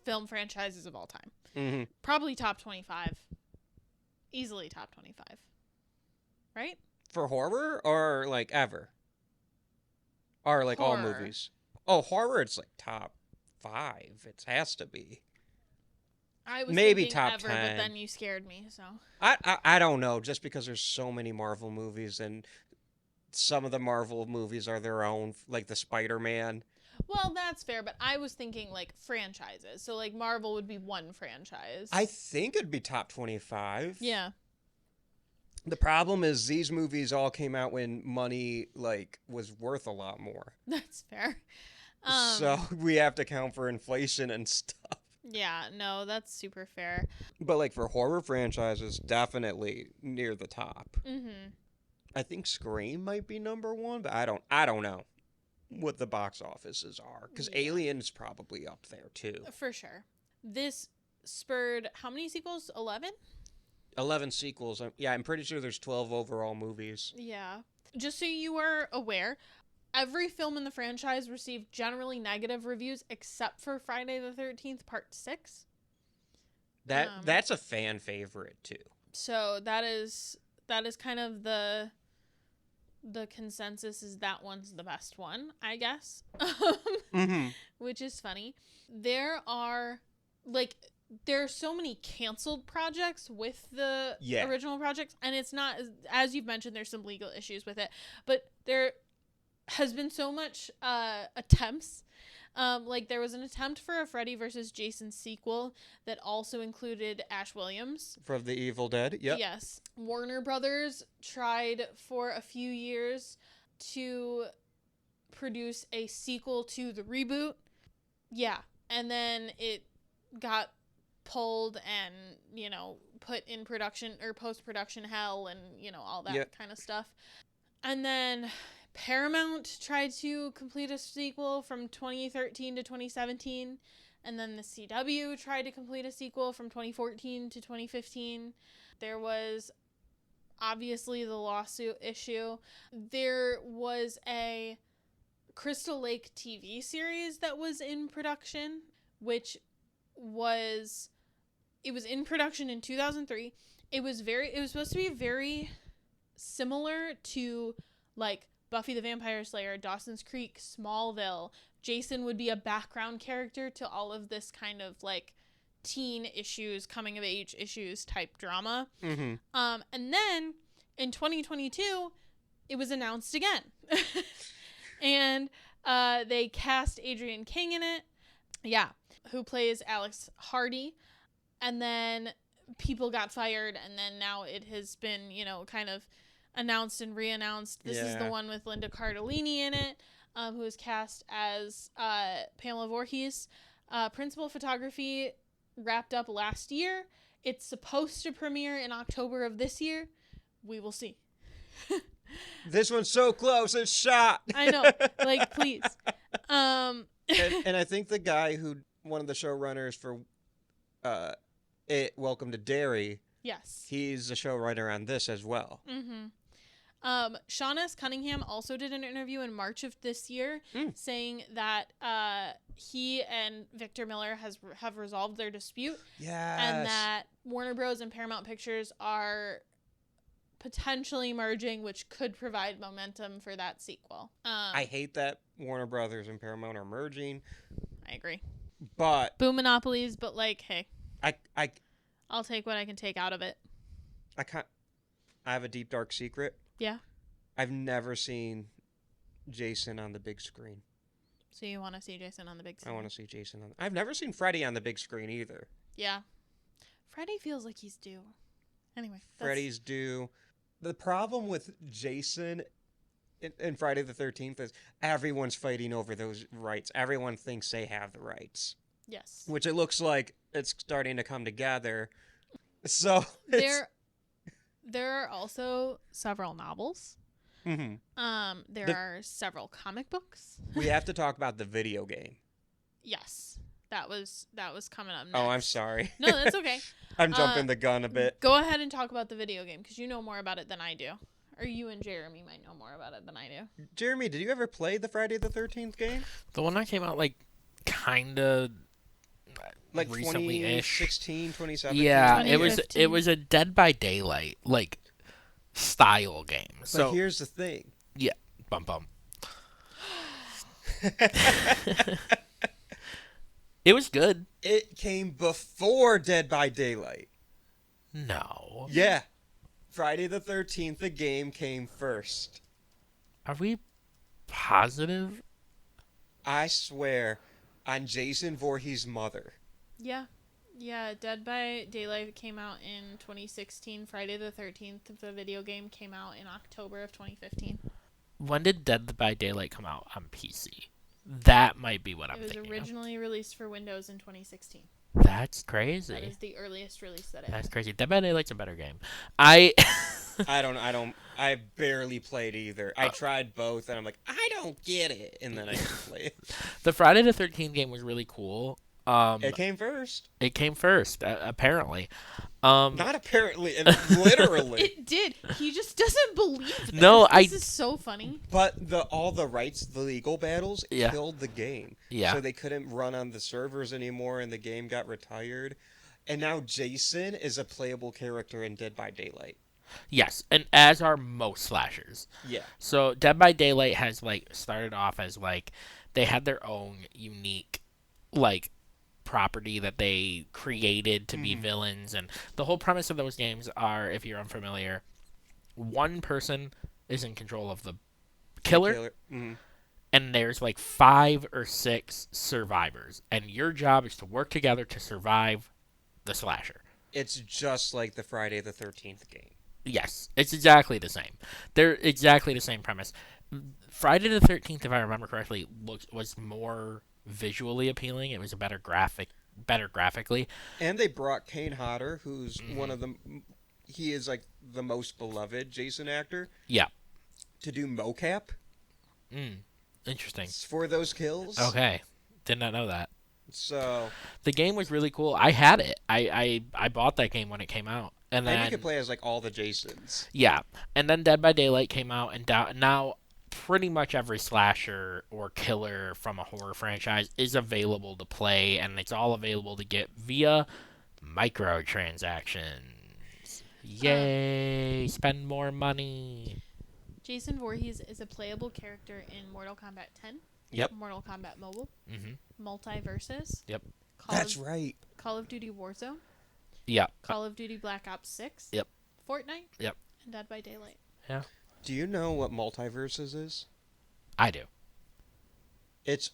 film franchises of all time.
Mm-hmm.
Probably top 25. Easily top 25. Right?
For horror or like ever? Or like all
Horror.
movies? Oh, horror, it's like top 5. It has to be.
I was
Maybe
thinking
top
ever,
10.
but then you scared me, so.
I don't know, just because there's so many Marvel movies and some of the Marvel movies are their own, like the Spider-Man.
Well, that's fair, but I was thinking like franchises. So like Marvel would be one franchise.
I think it'd be top 25.
Yeah.
The problem is these movies all came out when money like was worth a lot more.
That's fair.
So we have to count for inflation and stuff.
Yeah, no, that's super fair.
But like for horror franchises, definitely near the top.
Mm-hmm.
I think Scream might be number 1, but I don't know what the box offices are, because
Yeah.
Alien is probably up there too.
For sure. This spurred how many sequels? 11?
11 sequels. Yeah, I'm pretty sure there's 12 overall movies.
Yeah. Just so you are aware, every film in the franchise received generally negative reviews except for Friday the 13th Part 6.
That's a fan favorite too.
So that is kind of the the consensus is that one's the best one, I guess. Which is funny. There are so many canceled projects with the original projects, and it's not, as you've mentioned, there's some legal issues with it, but there has been so much attempts. There was an attempt for a Freddy vs. Jason sequel that also included Ash Williams.
From The Evil Dead, yep.
Yes. Warner Brothers tried for a few years to produce a sequel to the reboot. Yeah. And then it got pulled and, put in production or post-production hell and, all that kind of stuff. And then Paramount tried to complete a sequel from 2013 to 2017. And then the CW tried to complete a sequel from 2014 to 2015. There was obviously the lawsuit issue. There was a Crystal Lake TV series that was in production, which was in production in 2003. It was supposed to be very similar to Buffy the Vampire Slayer, Dawson's Creek, Smallville. Jason would be a background character to all of this kind of teen issues, coming of age issues type drama. Mm-hmm. And then in 2022, it was announced again. And they cast Adrienne King in it. Yeah. Who plays Alex Hardy. And then people got fired, and then now it has been, kind of announced and re-announced. This is the one with Linda Cardellini in it, who is cast as Pamela Voorhees. Principal photography wrapped up last year. It's supposed to premiere in October of this year. We will see.
This one's so close, it's shot.
I know, please.
And I think the guy one of the showrunners for Welcome to Derry.
Yes.
He's a showrunner on this as well.
Mm-hmm. Sean S. Cunningham also did an interview in March of this year saying that he and Victor Miller have resolved their dispute.
Yes.
And that Warner Bros. And Paramount Pictures are potentially merging, which could provide momentum for that sequel.
I hate that Warner Brothers and Paramount are merging.
I agree.
But
boom monopolies, but hey.
I'll
take what I can take out of it.
I have a deep dark secret.
Yeah.
I've never seen Jason on the big screen.
So you want to see Jason on the big screen?
I want to see Jason I've never seen Freddy on the big screen either.
Yeah. Freddy feels like he's due. Anyway.
Freddy's due. The problem with Jason in Friday the 13th is everyone's fighting over those rights. Everyone thinks they have the rights.
Yes.
Which it looks like it's starting to come together. So
there are also several novels.
Mm-hmm.
There are several comic books.
We have to talk about the video game.
Yes. That was coming up next.
Oh, I'm sorry.
No, that's okay.
I'm jumping the gun a bit.
Go ahead and talk about the video game, because you know more about it than I do. Or you and Jeremy might know more about it than I do.
Jeremy, did you ever play the Friday the 13th game?
The one that came out kind of recently-ish.
2016, 2017?
Yeah, it was a Dead by Daylight style game.
But here's the thing.
Yeah, bum. It was good.
It came before Dead by Daylight.
No.
Yeah. Friday the 13th, the game came first.
Are we positive?
I swear on Jason Voorhees' mother.
Yeah. Yeah, Dead by Daylight came out in 2016. Friday the 13th, the video game, came out in October of 2015.
When did Dead by Daylight come out on PC? That might be what I'm thinking.
It was originally released for Windows in 2016.
That's crazy.
That is the earliest release that it
That's
had.
crazy. Dead by Daylight's a better game. I
barely played either. I tried both, and I'm like, I don't get it, and then I played it.
The Friday the 13th game was really cool.
It came first.
It came first, apparently.
Not apparently, literally.
It did. He just doesn't believe this.
No,
This is so funny.
But all the rights, the legal battles, killed the game.
Yeah.
So they couldn't run on the servers anymore, and the game got retired. And now Jason is a playable character in Dead by Daylight.
Yes, and as are most slashers.
Yeah.
So Dead by Daylight has like started off as like they had their own unique like property that they created to be villains, and the whole premise of those games are, if you're unfamiliar, one person is in control of the killer. And there's like 5 or 6 survivors, and your job is to work together to survive the slasher.
It's just like the Friday the 13th game.
Yes, it's exactly the same. They're exactly the same premise. Friday the 13th, if I remember correctly, was more visually appealing. It was a better graphically.
And they brought Kane Hodder, who's one of the... He is like the most beloved Jason actor.
Yeah.
To do mocap.
Interesting.
For those kills.
Okay. Did not know that.
So
the game was really cool. I had it. I bought that game when it came out. And then
you could play as like all the Jasons.
Yeah. And then Dead by Daylight came out, and now pretty much every slasher or killer from a horror franchise is available to play, and it's all available to get via microtransactions. Yay! Spend more money.
Jason Voorhees is a playable character in Mortal Kombat 10.
Yep.
Mortal Kombat Mobile.
Mm-hmm.
Multiverses.
Yep.
That's right.
Call of Duty Warzone.
Yep.
Call of Duty Black Ops 6.
Yep.
Fortnite.
Yep.
And Dead by Daylight.
Yeah.
Do you know what Multiverses is?
I do.
It's...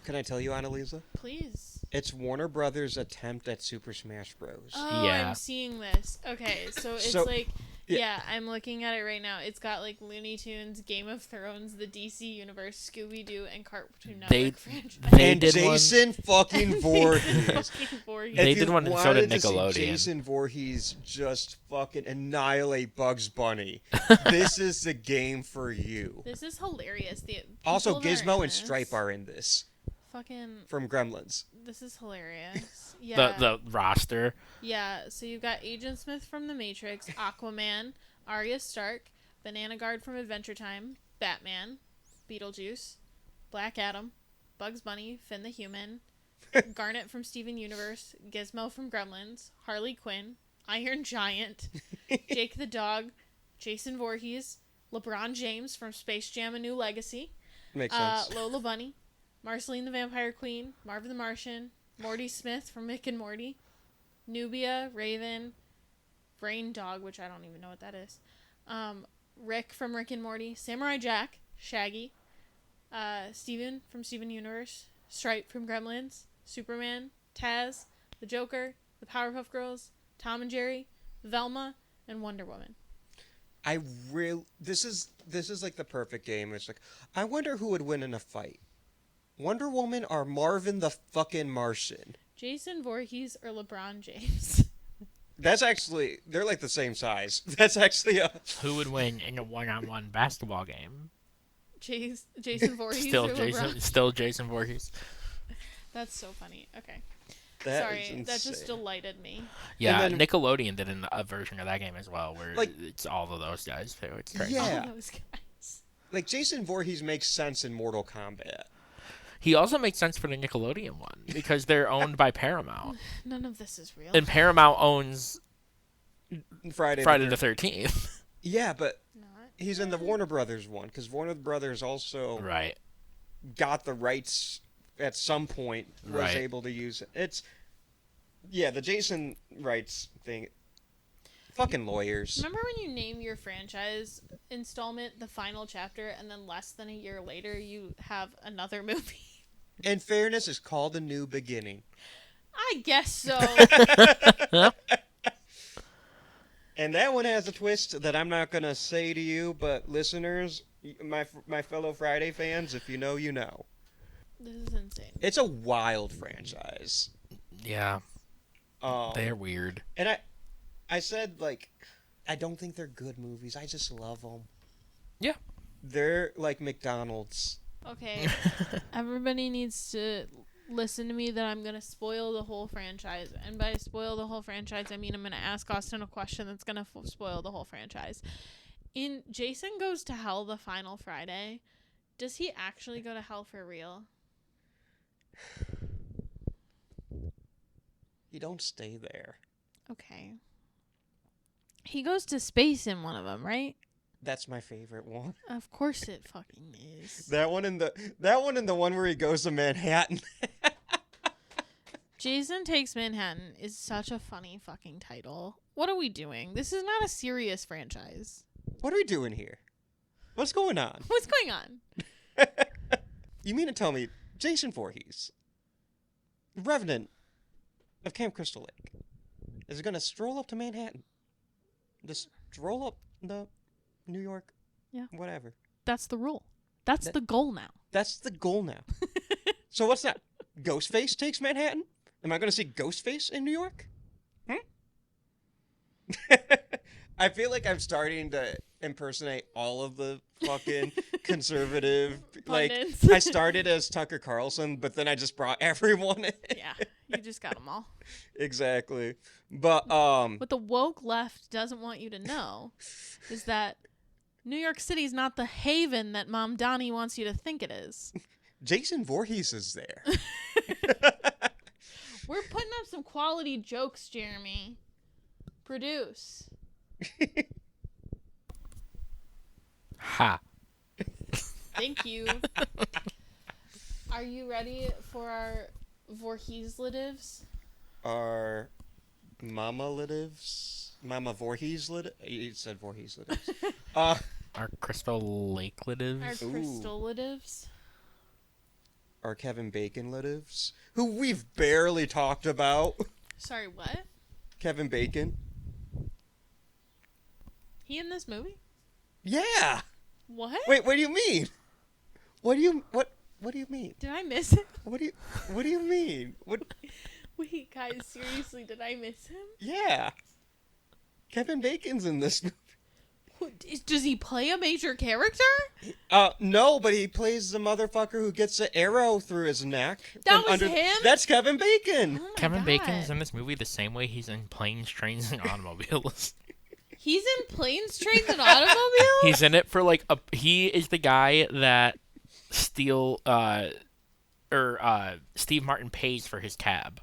Can I tell you, Anneliese?
Please.
It's Warner Brothers' attempt at Super Smash Bros.
Oh,
Yeah.
I'm seeing this. Okay, so it's like... Yeah, I'm looking at it right now. It's got like Looney Tunes, Game of Thrones, the DC Universe, Scooby-Doo, and Cartoon Network franchise.
And Jason fucking Voorhees.
They did one, and so did Nickelodeon.
Jason Voorhees just fucking annihilate Bugs Bunny. This is the game for you.
This is hilarious.
Also, Gizmo and Stripe are in this.
Fucking...
From Gremlins.
This is hilarious. Yeah.
The roster.
Yeah, so you've got Agent Smith from The Matrix, Aquaman, Arya Stark, Banana Guard from Adventure Time, Batman, Beetlejuice, Black Adam, Bugs Bunny, Finn the Human, Garnet from Steven Universe, Gizmo from Gremlins, Harley Quinn, Iron Giant, Jake the Dog, Jason Voorhees, LeBron James from Space Jam: A New Legacy,
Makes sense.
Lola Bunny, Marceline the Vampire Queen, Marvin the Martian, Morty Smith from Rick and Morty, Nubia, Raven, Brain Dog, which I don't even know what that is, Rick from Rick and Morty, Samurai Jack, Shaggy, Steven from Steven Universe, Stripe from Gremlins, Superman, Taz, the Joker, the Powerpuff Girls, Tom and Jerry, Velma, and Wonder Woman.
This is like the perfect game. It's like, I wonder who would win in a fight. Wonder Woman or Marvin the fucking Martian?
Jason Voorhees or LeBron James?
That's actually, they're like the same size. That's actually a...
Who would win in a one-on-one basketball game?
Jason Voorhees or LeBron?
Still Jason Voorhees.
That's so funny. Okay.
That
just delighted me.
Yeah,
And then,
Nickelodeon did a version of that game as well, where it's all of those guys too. It's crazy.
Yeah.
All those guys.
Like, Jason Voorhees makes sense in Mortal Kombat.
He also makes sense for the Nickelodeon one, because they're owned by Paramount.
None of this is real.
And Paramount owns
Friday
the 13th.
Yeah, but he's in the Warner Brothers one, because Warner Brothers also got the rights at some point, was able to use it. It's... Yeah, the Jason rights thing... Fucking lawyers.
Remember when you name your franchise installment the final chapter, and then less than a year later you have another movie?
In fairness, it's called A New Beginning.
I guess so.
And that one has a twist that I'm not going to say to you, but listeners, my fellow Friday fans, if you know, you know.
This is insane.
It's a wild franchise.
Yeah. They're weird.
And I said, like, I don't think they're good movies. I just love them.
Yeah.
They're like McDonald's.
Okay. Everybody needs to listen to me that I'm going to spoil the whole franchise. And by spoil the whole franchise, I mean I'm going to ask Austin a question that's going to spoil the whole franchise. In Jason Goes to Hell the Final Friday, does he actually go to hell for real?
You don't stay there.
Okay. He goes to space in one of them, right?
That's my favorite one.
Of course it fucking is.
That one and the one where he goes to Manhattan.
Jason Takes Manhattan is such a funny fucking title. What are we doing? This is not a serious franchise.
What are we doing here? What's going on?
What's going on?
You mean to tell me Jason Voorhees, Revenant of Camp Crystal Lake, is going to stroll up to Manhattan? Just stroll up the New York, whatever.
That's the rule. That's the goal now.
That's the goal now. So what's that? Ghostface takes Manhattan? Am I going to see Ghostface in New York? I feel like I'm starting to impersonate all of the fucking conservative. Like,
Pundits.
I started as Tucker Carlson, but then I just brought everyone in.
Yeah, you just got them all.
Exactly. But,
What the woke left doesn't want you to know is that New York City is not the haven that Mom Donnie wants you to think it is.
Jason Voorhees is there.
We're putting up some quality jokes, Jeremy. Produce.
Ha.
Thank you. Are you ready for our Voorhees-litives?
Our Mama Voorhees-litives? You said Voorhees-litives.
Our Crystal Lake
Our
litives.
Crystal-litives?
Our Kevin Bacon-litives, who we've barely talked about.
Sorry, what?
Kevin Bacon.
He in this movie?
Yeah.
What?
Wait, what do you mean? What do you mean?
Did I miss him?
What do you mean? What?
Wait, guys, seriously, did I miss him?
Yeah. Kevin Bacon's in this movie.
Does he play a major character?
No, but he plays the motherfucker who gets an arrow through his neck.
That was him?
That's Kevin Bacon.
Oh my
Kevin
God.
Bacon's in this movie the same way he's in Planes, Trains, and Automobiles.
He's in Planes, Trains, and Automobiles?
He's in it for like he is the guy that Steve Martin pays for his cab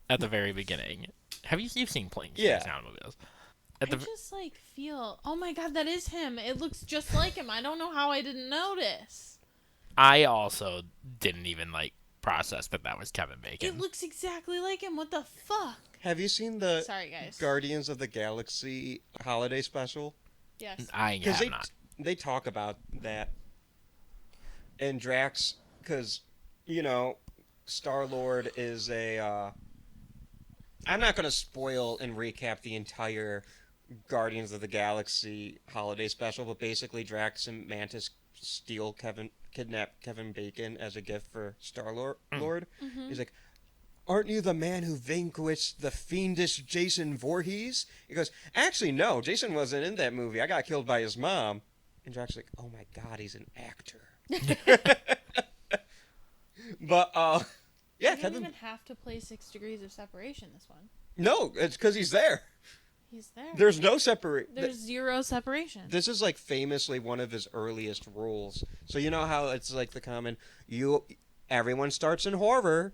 at the very beginning. You've seen Planes,
Yeah.
Trains, and Automobiles?
I just like feel, oh my God, that is him. It looks just like him. I don't know how I didn't notice.
I also didn't even like process that was Kevin Bacon.
It looks exactly like him. What the fuck?
Have you seen the
Sorry, guys.
Guardians of the Galaxy holiday special?
Yes.
I
Because
have not.
they talk about that. And Drax, because, Star-Lord is a... I'm not going to spoil and recap the entire Guardians of the Galaxy holiday special, but basically Drax and Mantis kidnap Kevin Bacon as a gift for Star-Lord.
Mm-hmm.
He's like, aren't you the man who vanquished the fiendish Jason Voorhees? He goes, actually, no, Jason wasn't in that movie. I got killed by his mom. And Drax is like, oh my God, he's an actor. But, yeah,
You don't
Kevin...
even have to play 6 Degrees of Separation this one.
No, it's because he's there.
He's there.
There's no separate...
There's zero separation.
This is like famously one of his earliest roles. So you know how it's like the common everyone starts in horror,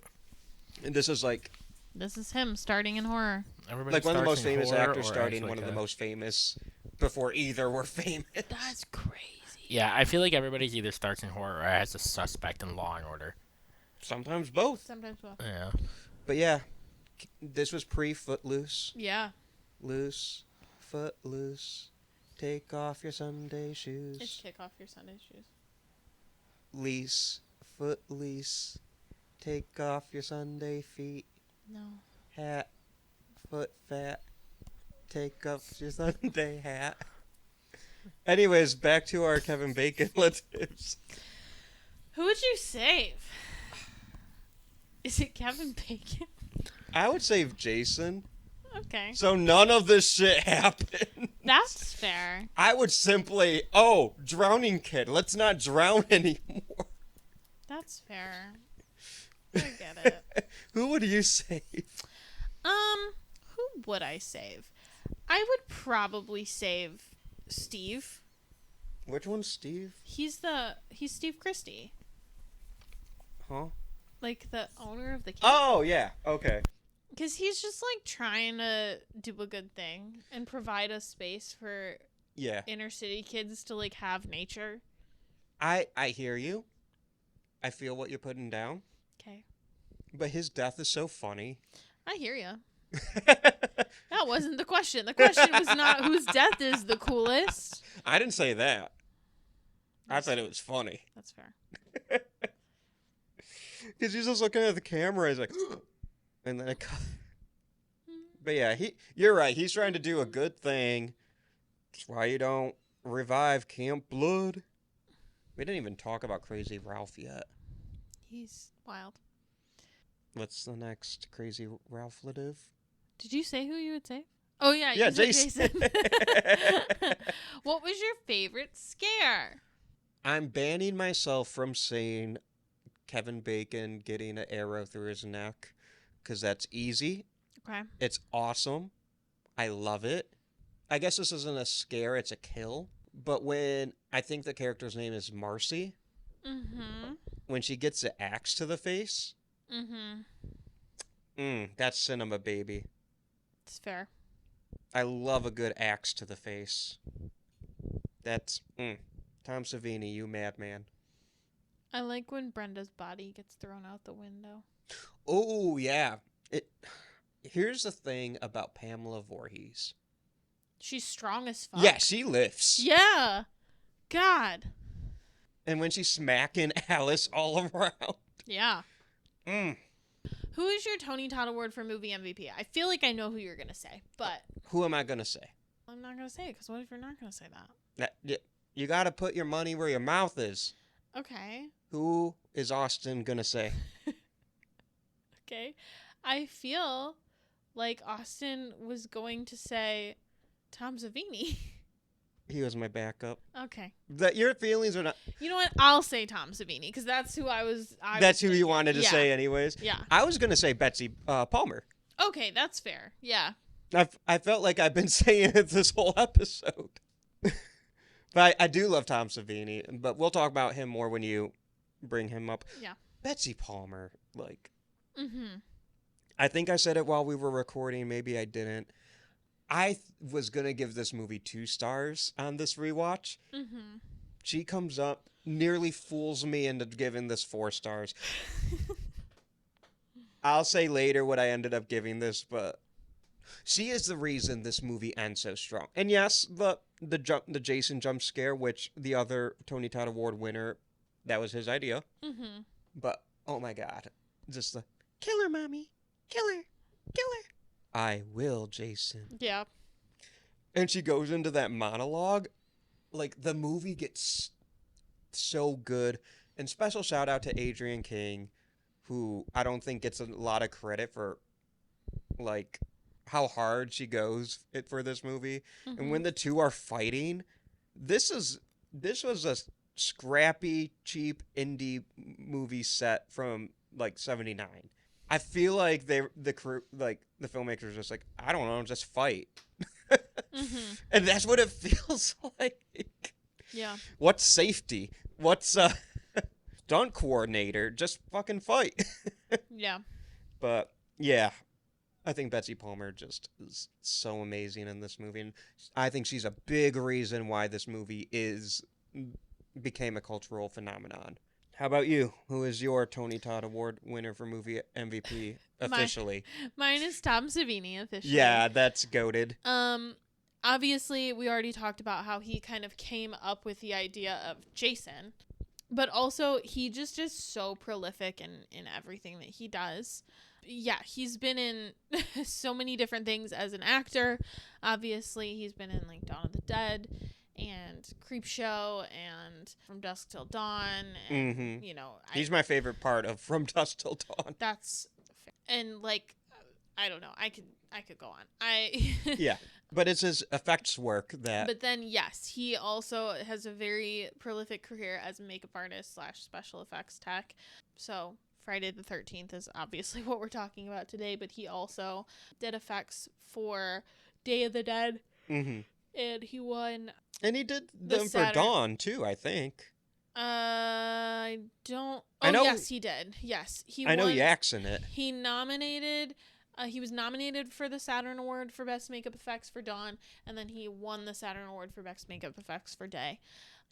and this is like
This is him starting in horror.
Everybody
one of the most
starts in
famous
horror
actors
or
starting
as
one of
like
the
a-
most famous before either were famous.
That's crazy.
Yeah, I feel like everybody's either starts in horror or has a suspect in Law and Order.
Sometimes both.
Sometimes both.
Yeah.
But yeah, this was pre-Footloose.
Yeah.
Loose, footloose. Take off your Sunday shoes.
It's kick off your Sunday shoes.
Lease, foot lease. Take off your Sunday feet.
No.
Hat, foot fat. Take off your Sunday hat. Anyways, back to our Kevin Bacon litives.
Who would you save? Is it Kevin Bacon?
I would save Jason,
Okay.
so none of this shit happened.
That's fair.
I would simply, drowning kid, let's not drown anymore.
That's fair. I get it.
Who would you save?
Who would I save? I would probably save Steve.
Which one's Steve?
He's Steve Christie.
Huh?
Like the owner of the camp.
Oh, yeah, okay.
Because he's just like trying to do a good thing and provide a space for inner city kids to like have nature.
I hear you. I feel what you're putting down.
Okay.
But his death is so funny.
I hear you. That wasn't the question. The question was not whose death is the coolest.
I didn't say that. I said it was funny.
That's fair.
Because he's just looking at the camera. He's like, and then it. But yeah, you're right. He's trying to do a good thing. That's why you don't revive Camp Blood. We didn't even talk about Crazy Ralph yet.
He's wild.
What's the next Crazy Ralph-lative?
Did you say who you would say? Oh, yeah.
Yeah,
you said
Jason.
What was your favorite scare?
I'm banning myself from saying Kevin Bacon getting an arrow through his neck because that's easy.
Okay.
It's awesome. I love it. I guess this isn't a scare, it's a kill. But when I think the character's name is Marcy, when she gets the axe to the face, that's cinema, baby.
It's fair.
I love a good axe to the face. That's Tom Savini, you madman.
I like when Brenda's body gets thrown out the window.
Oh yeah. Here's the thing about Pamela Voorhees.
She's strong as fuck.
Yeah, she lifts.
Yeah. God.
And when she's smacking Alice all around.
Yeah. Who is your Tony Todd Award for movie MVP? I feel like I know who you're going to say, but...
Who am I going to say?
I'm not going to say it, because what if you're not going to say that?
You got to put your money where your mouth is.
Okay.
Who is Austin going to say?
Okay. I feel like Austin was going to say Tom Savini.
He was my backup.
Okay.
That your feelings are not...
You know what? I'll say Tom Savini, because that's who
That's who you wanted to say anyways?
Yeah.
I was going to say Betsy Palmer.
Okay, that's fair. Yeah.
I felt like I've been saying it this whole episode. But I do love Tom Savini, but we'll talk about him more when you bring him up.
Yeah.
Betsy Palmer, like... I think I said it while we were recording. Maybe I didn't. I was going to give this movie 2 stars on this rewatch. She comes up, nearly fools me into giving this 4 stars. I'll say later what I ended up giving this, but she is the reason this movie ends so strong. And yes, the Jason jump scare, which the other Tony Todd Award winner, that was his idea. But, oh my God, just the, kill her, mommy, kill her, kill her. I will, Jason.
Yeah.
And she goes into that monologue. Like, the movie gets so good. And special shout out to Adrienne King, who I don't think gets a lot of credit for, like, how hard she goes for this movie. And when the two are fighting, this was a scrappy, cheap indie movie set from, like, 79. I feel like the crew, like the filmmakers, just like, I don't know, just fight, and that's what it feels like.
Yeah.
What's safety? What's stunt coordinator? Just fucking fight.
Yeah.
But yeah, I think Betsy Palmer just is so amazing in this movie, and I think she's a big reason why this movie became a cultural phenomenon. How about you? Who is your Tony Todd Award winner for movie MVP officially?
Mine is Tom Savini officially.
Yeah, that's goated.
Obviously, we already talked about how he kind of came up with the idea of Jason, but also he just is so prolific in everything that he does. Yeah, he's been in so many different things as an actor. Obviously, he's been in like Dawn of the Dead and Creepshow and From Dusk Till Dawn, and you know,
he's my favorite part of From Dusk Till Dawn.
That's and like, I don't know, I could go on.
Yeah, but it's his effects work that.
But then yes, he also has a very prolific career as a makeup artist / special effects tech. So Friday the 13th is obviously what we're talking about today, but he also did effects for Day of the Dead. And he won.
And he did them for Dawn too, I think.
I don't. Oh,
I know,
yes, he did. Yes, he.
I know
won.
Yak's in it.
He nominated He was nominated for the Saturn Award for Best Makeup Effects for Dawn, and then he won the Saturn Award for Best Makeup Effects for Day.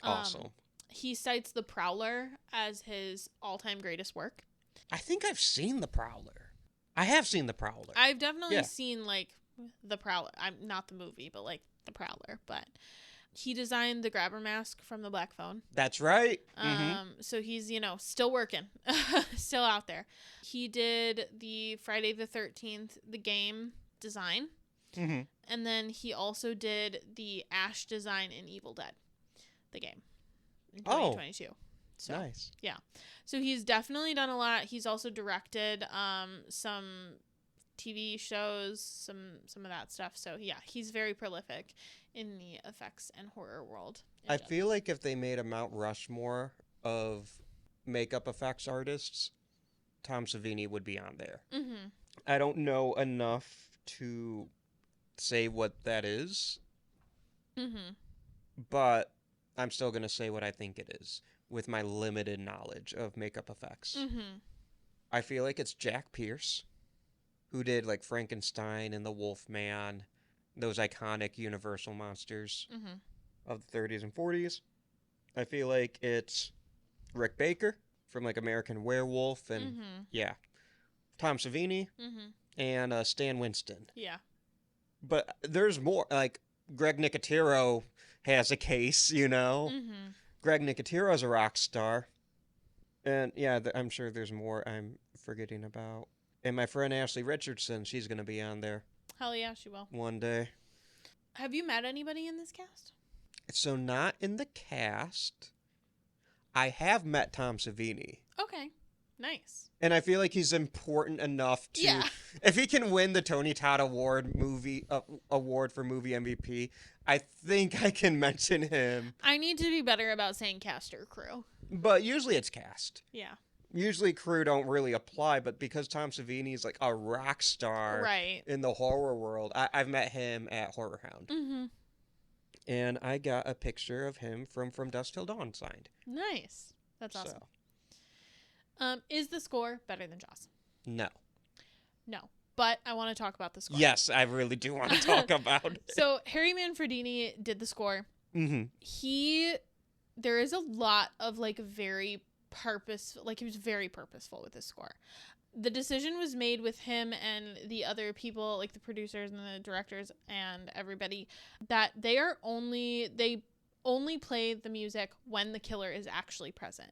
Awesome.
He cites The Prowler as his all-time greatest work.
I think I've seen The Prowler. I have seen The Prowler.
I've definitely
Yeah.
seen, like, The Prowler. I'm not the movie, but, like, The Prowler. But he designed the grabber mask from the Black Phone.
That's right.
So he's, still working, still out there. He did the Friday the 13th, the game design.
Mm-hmm.
And then he also did the Ash design in Evil Dead, the game, in 2022. So,
nice.
yeah. So he's definitely done a lot. He's also directed some TV shows, some of that stuff. So, yeah, he's very prolific in the effects and horror world.
I feel like if they made a Mount Rushmore of makeup effects artists, Tom Savini would be on there.
Mm-hmm.
I don't know enough to say what that is,
Mm-hmm.
but I'm still going to say what I think it is with my limited knowledge of makeup effects.
Mm-hmm.
I feel like it's Jack Pierce, who did like Frankenstein and the Wolfman, those iconic Universal monsters
Mm-hmm.
of the 30s and 40s. I feel like it's Rick Baker from like American Werewolf and
Mm-hmm.
yeah, Tom Savini
Mm-hmm.
and Stan Winston.
Yeah.
But there's more. Like Greg Nicotero has a case,
Mm-hmm.
Greg Nicotero's a rock star. And yeah, I'm sure there's more I'm forgetting about. And my friend Ashley Richardson, she's going to be on there
Hell yeah, she will.
one day.
Have you met anybody in this cast?
So not in the cast. I have met Tom Savini.
Okay. Nice.
And I feel like he's important enough to,
Yeah.
if he can win the Tony Todd Award award for movie MVP, I think I can mention him.
I need to be better about saying cast or crew.
But usually it's cast.
Yeah.
Usually crew don't really apply, but because Tom Savini is like a rock star
Right.
in the horror world, I've met him at Horror Hound.
Mm-hmm.
And I got a picture of him from Dusk Till Dawn signed.
Nice. That's awesome.
So,
Is the score better than Jaws?
no.
No. But I want to talk about the score.
Yes, I really do want to talk about it.
So Harry Manfredini did the score.
Mm-hmm.
There is a lot of like very he was very purposeful with his score. The decision was made with him and the other people, like the producers and the directors and everybody, that they only play the music when the killer is actually present.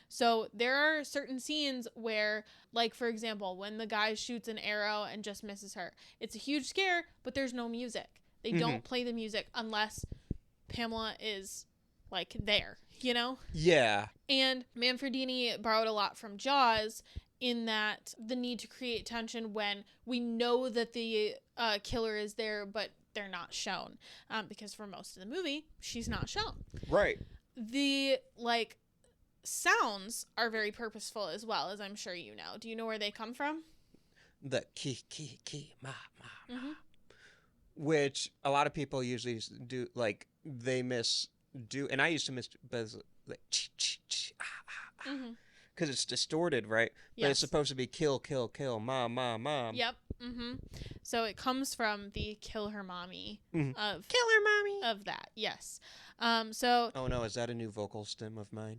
So there are certain scenes where, like, for example, when the guy shoots an arrow and just misses her, it's a huge scare, but there's no music. They don't play the music unless Pamela is, like, there,
Yeah.
And Manfredini borrowed a lot from Jaws in that the need to create tension when we know that the killer is there, but they're not shown. Because for most of the movie, she's not shown.
Right.
The, like, sounds are very purposeful as well, as I'm sure you know. Do you know where they come from?
The ki, ma, ma, ma.
Mm-hmm.
Which a lot of people usually do, like, they misdo, and I used to but like,
Mm-hmm.
because it's distorted, right? But
Yes.
it's supposed to be kill, kill, kill, mom, mom, mom.
Yep. Mm-hmm. So it comes from the kill her mommy of
Kill her, mommy.
of that. Yes. So
Oh no, is that a new vocal stem of mine?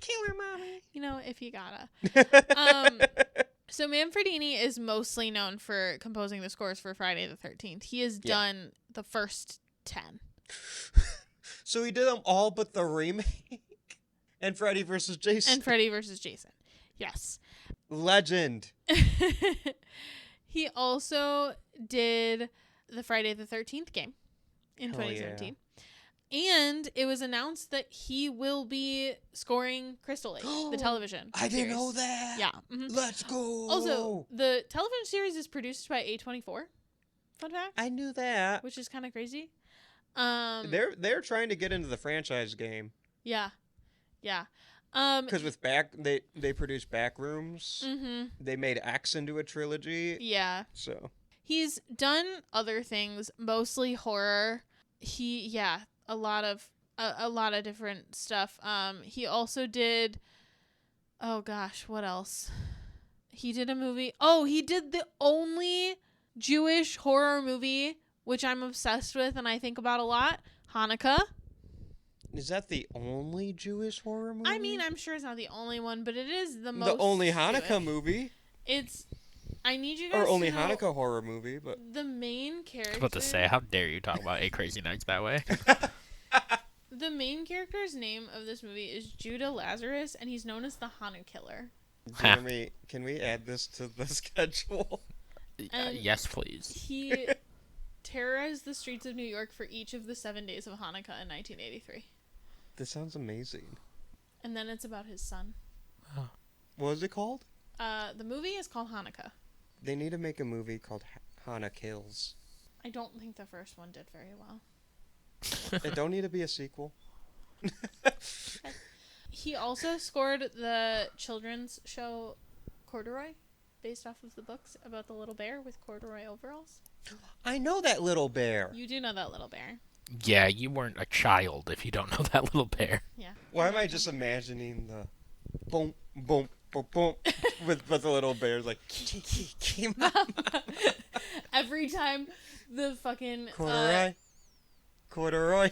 Kill her, mommy.
if you gotta. So Manfredini is mostly known for composing the scores for Friday the 13th. He has done the first 10.
So he did them all but the remake and Freddy vs. Jason.
And Freddy vs. Jason. Yes.
Legend.
He also did the Friday the 13th game in
Hell
2017. And it was announced that he will be scoring Crystal Lake, the television
I didn't know
series.
that.
Yeah. Mhm.
Let's go.
Also, the television series is produced by A24. Fun fact.
I knew that.
Which is kind of crazy.
They're trying to get into the franchise game.
Yeah. Yeah.
Because with they produced Backrooms.
Mhm.
They made X into a trilogy.
Yeah.
So
He's done other things, mostly horror. A lot of different stuff. He also did, oh gosh, what else? He did a movie. Oh, he did the only Jewish horror movie, which I'm obsessed with and I think about a lot. Hanukkah.
Is that the only Jewish horror movie?
I mean, I'm sure it's not the only one, but it is the most.
The only Hanukkah
Jewish.
movie.
It's. I need you guys
Or only
to know
Hanukkah horror movie, but
the main character.
I was about to say, how dare you talk about 8 Crazy Nights that way?
The main character's name of this movie is Judah Lazarus, and he's known as the Hanukkah Killer.
Jeremy, can we add this to the schedule?
And
Yes, please.
He terrorized the streets of New York for each of the 7 days of Hanukkah in 1983.
This sounds amazing.
And then it's about his son.
What was it called?
The movie is called Hanukkah.
They need to make a movie called Hana Kills.
I don't think the first one did very well.
It don't need to be a sequel.
He also scored the children's show Corduroy, based off of the books about the little bear with corduroy overalls.
I know that little bear.
You do know that little bear.
Yeah, you weren't a child if you don't know that little bear.
Yeah.
Why am I just imagining the boom, boom, boom, boom with the little bears like
Every time the fucking
corduroy.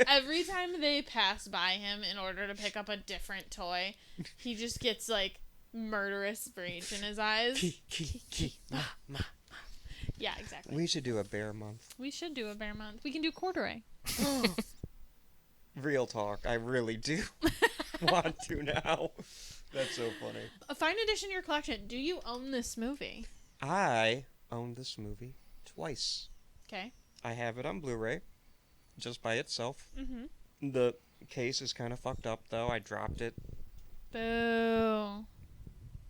every time they pass by him in order to pick up a different toy, he just gets like murderous rage in his eyes. Yeah, exactly.
We should do a bear month.
We should do a bear month. We can do corduroy.
Real talk, I really do want to now. That's so funny.
A fine addition to your collection. Do you own this movie?
I own this movie twice.
Okay.
I have it on Blu-ray, just by itself.
Mm-hmm.
The case is kind of fucked up, though. I dropped it,
Boo.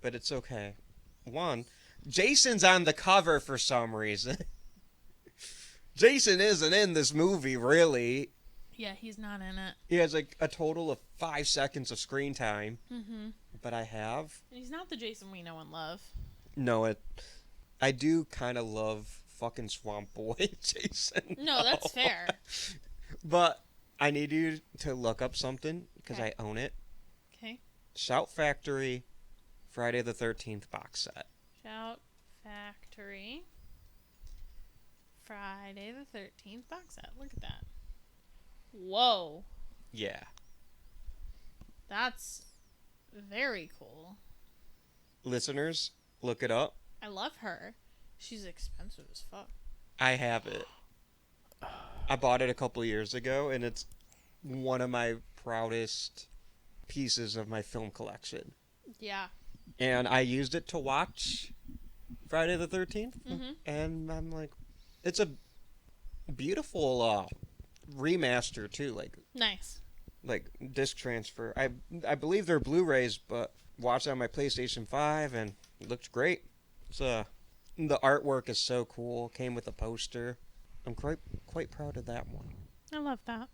but it's okay. One, Jason's on the cover for some reason. Jason isn't in this movie, really.
Yeah, he's not in it.
He has like a total of 5 seconds of screen time,
Mm-hmm.
but I have.
He's not the Jason we know and love.
No, I do kind of love fucking Swamp Boy Jason.
No, that's fair.
But I need you to look up something because
Okay.
I own it.
Okay.
Shout Factory, Friday the 13th box set.
Shout Factory. Friday the 13th box set. Look at that. Whoa.
Yeah.
That's very cool.
Listeners, look it up.
I love her. She's expensive as fuck.
I have it. I bought it a couple years ago, and it's one of my proudest pieces of my film collection.
Yeah.
And I used it to watch Friday the 13th,
Mhm.
and I'm like, it's a beautiful remaster too,
Nice.
like disc transfer. I believe they're Blu-rays, but watched it on my PlayStation 5 and it looked great. It's the artwork is so cool. Came with a poster. I'm quite proud of that one.
I love that.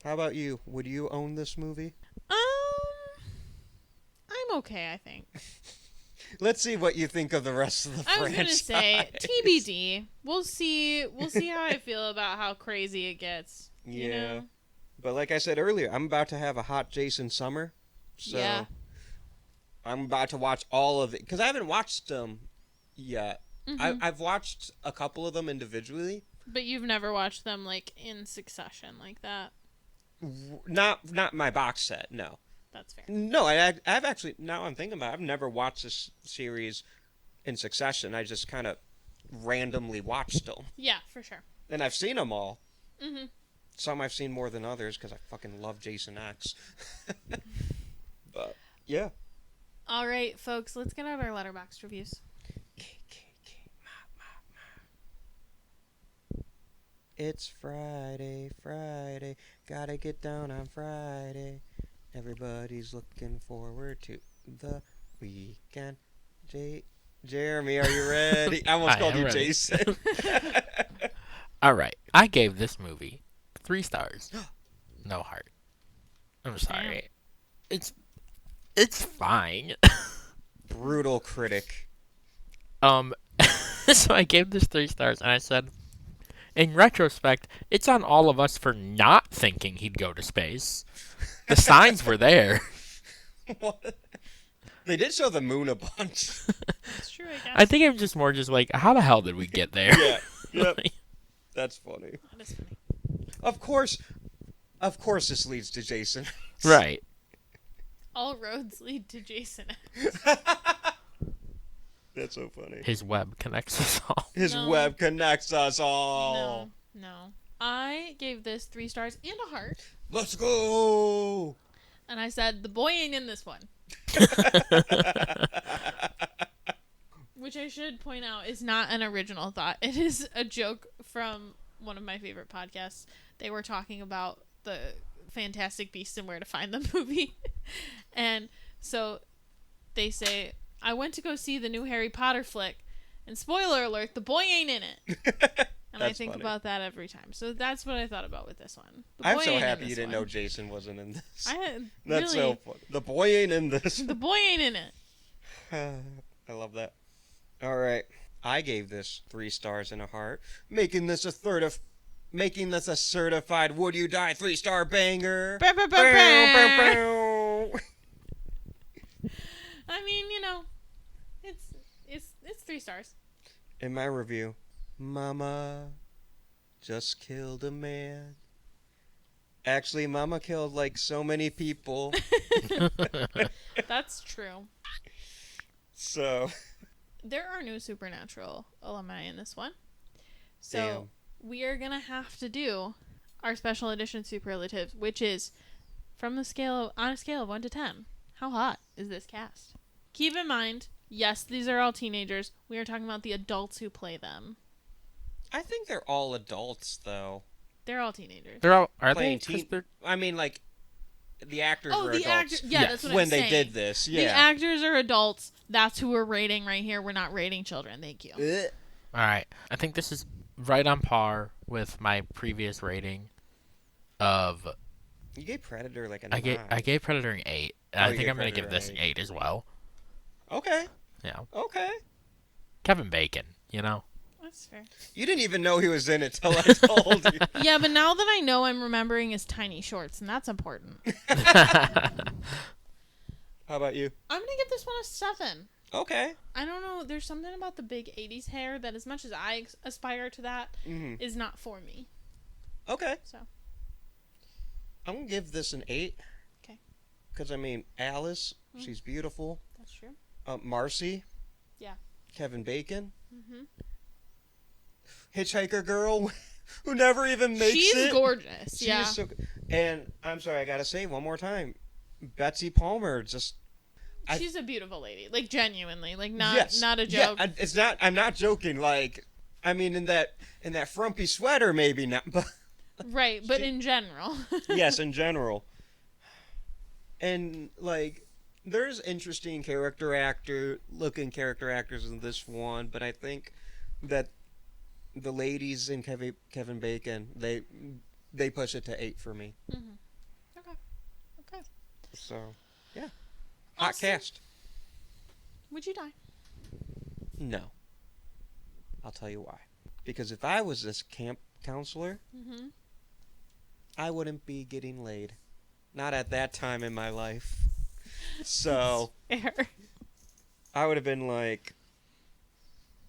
How about you? Would you own this movie?
I'm okay, I think.
Let's see what you think of the rest of the
I was
franchise.
gonna say TBD. We'll see how I feel about how crazy it gets.
Yeah.
You know?
But like I said earlier, I'm about to have a hot Jason summer. So
Yeah.
I'm about to watch all of it because I haven't watched them yet.
Mhm.
I've watched a couple of them individually.
But you've never watched them like in succession like that.
Not my box set, no.
That's fair.
No, I've actually, now I'm thinking about it, I've never watched this series in succession. I just kind of randomly watched them.
Yeah, for sure.
And I've seen them all.
Mm-hmm.
Some I've seen more than others because I fucking love Jason X. But, yeah.
All right, folks, let's get out our Letterboxd reviews.
It's Friday, gotta get down on Friday. Everybody's looking forward to the weekend. Jeremy, are you ready? I almost
I
called
am
you
ready.
Jason.
All right, I gave this movie 3 stars. No heart. I'm sorry. It's fine.
Brutal critic.
So I gave this 3 stars, and I said, in retrospect, it's on all of us for not thinking he'd go to space. The signs were there.
What? They did show the moon a bunch.
It's true, I guess.
I think I'm just more just like, how the hell did we get there?
Yeah. Yep. That's funny.
That is funny.
Of course this leads to Jason.
Right.
All roads lead to Jason.
That's so funny.
His web connects us all.
His
No.
web connects us all.
No. I gave this 3 stars and a heart.
Let's go.
And I said, the boy ain't in this one. Which I should point out is not an original thought. It is a joke from one of my favorite podcasts. They were talking about the Fantastic Beasts and Where to Find Them movie. And so they say, I went to go see the new Harry Potter flick, and spoiler alert, the boy ain't in it. And I think
funny.
about that every time. So that's what I thought about with this one. The
I'm
boy
so
ain't in
happy you
this
didn't
one.
know Jason wasn't in this.
Really,
That's so funny. The boy ain't in this.
the boy ain't in it.
I love that. All right. I gave this 3 stars and a heart, making this a certified Would You Die 3-star banger.
Bow, bow, bow,
Bow,
bow.
bow, bow.
I mean, you know, it's 3 stars.
In my review, Mama just killed a man. Actually, Mama killed like so many people.
That's true.
So,
There are no supernatural alumni in this one. So
Damn.
we are going to have to do our special edition superlatives, which is on a scale of 1 to 10. How hot is this cast? Keep in mind, yes, these are all teenagers. We are talking about the adults who play them.
I think they're all adults though.
They're all teenagers.
They're all, are
Playing
they? 'Cause
teen.
they're-
I mean, like the actors
Oh,
were
the
adults.
actors. Yeah,
Yes.
that's what
when
I'm
they
saying.
did this.
The
Yeah.
actors are adults. That's who we're rating right here. We're not rating children. Thank you.
Ugh.
All right. I think this is right on par with my previous rating of
You gave Predator like a
I
9.
gave Predator an 8. And
Oh,
I
you
think
gave
I'm going to
Predator
give this
an
an 8 as well.
Okay.
Yeah.
Okay.
Kevin Bacon, you know?
That's fair.
You didn't even know he was in it till I told you.
Yeah, but now that I know, I'm remembering his tiny shorts, and that's important.
How about you?
I'm gonna give this one a 7.
Okay.
I don't know. There's something about the big 80s hair that, as much as I aspire to that,
Mm-hmm.
is not for me.
Okay.
So
I'm gonna give this an 8.
Okay.
Because I mean, Alice, she's beautiful.
that's true.
Marcy.
Yeah.
Kevin Bacon.
Mm-hmm.
Hitchhiker girl, who never even makes
She's
it.
gorgeous.
She
Yeah.
is so good. And I'm sorry, I gotta say one more time, Betsy Palmer.
She's a beautiful lady. Like, genuinely. Like, not
Yes.
not a
Yeah,
joke.
it's not. I'm not joking. Like, I mean, in that frumpy sweater, maybe not, but
Right, but in general.
yes, in general. And like, there's interesting character actors in this one, but I think that the ladies in Kevin Bacon, they push it to 8 for me.
Okay.
So, yeah, hot
Awesome.
cast.
Would you die?
No, I'll tell you why. Because if I was this camp counselor,
Mm-hmm.
I wouldn't be getting laid. Not at that time in my life. So
Fair.
I would have been like,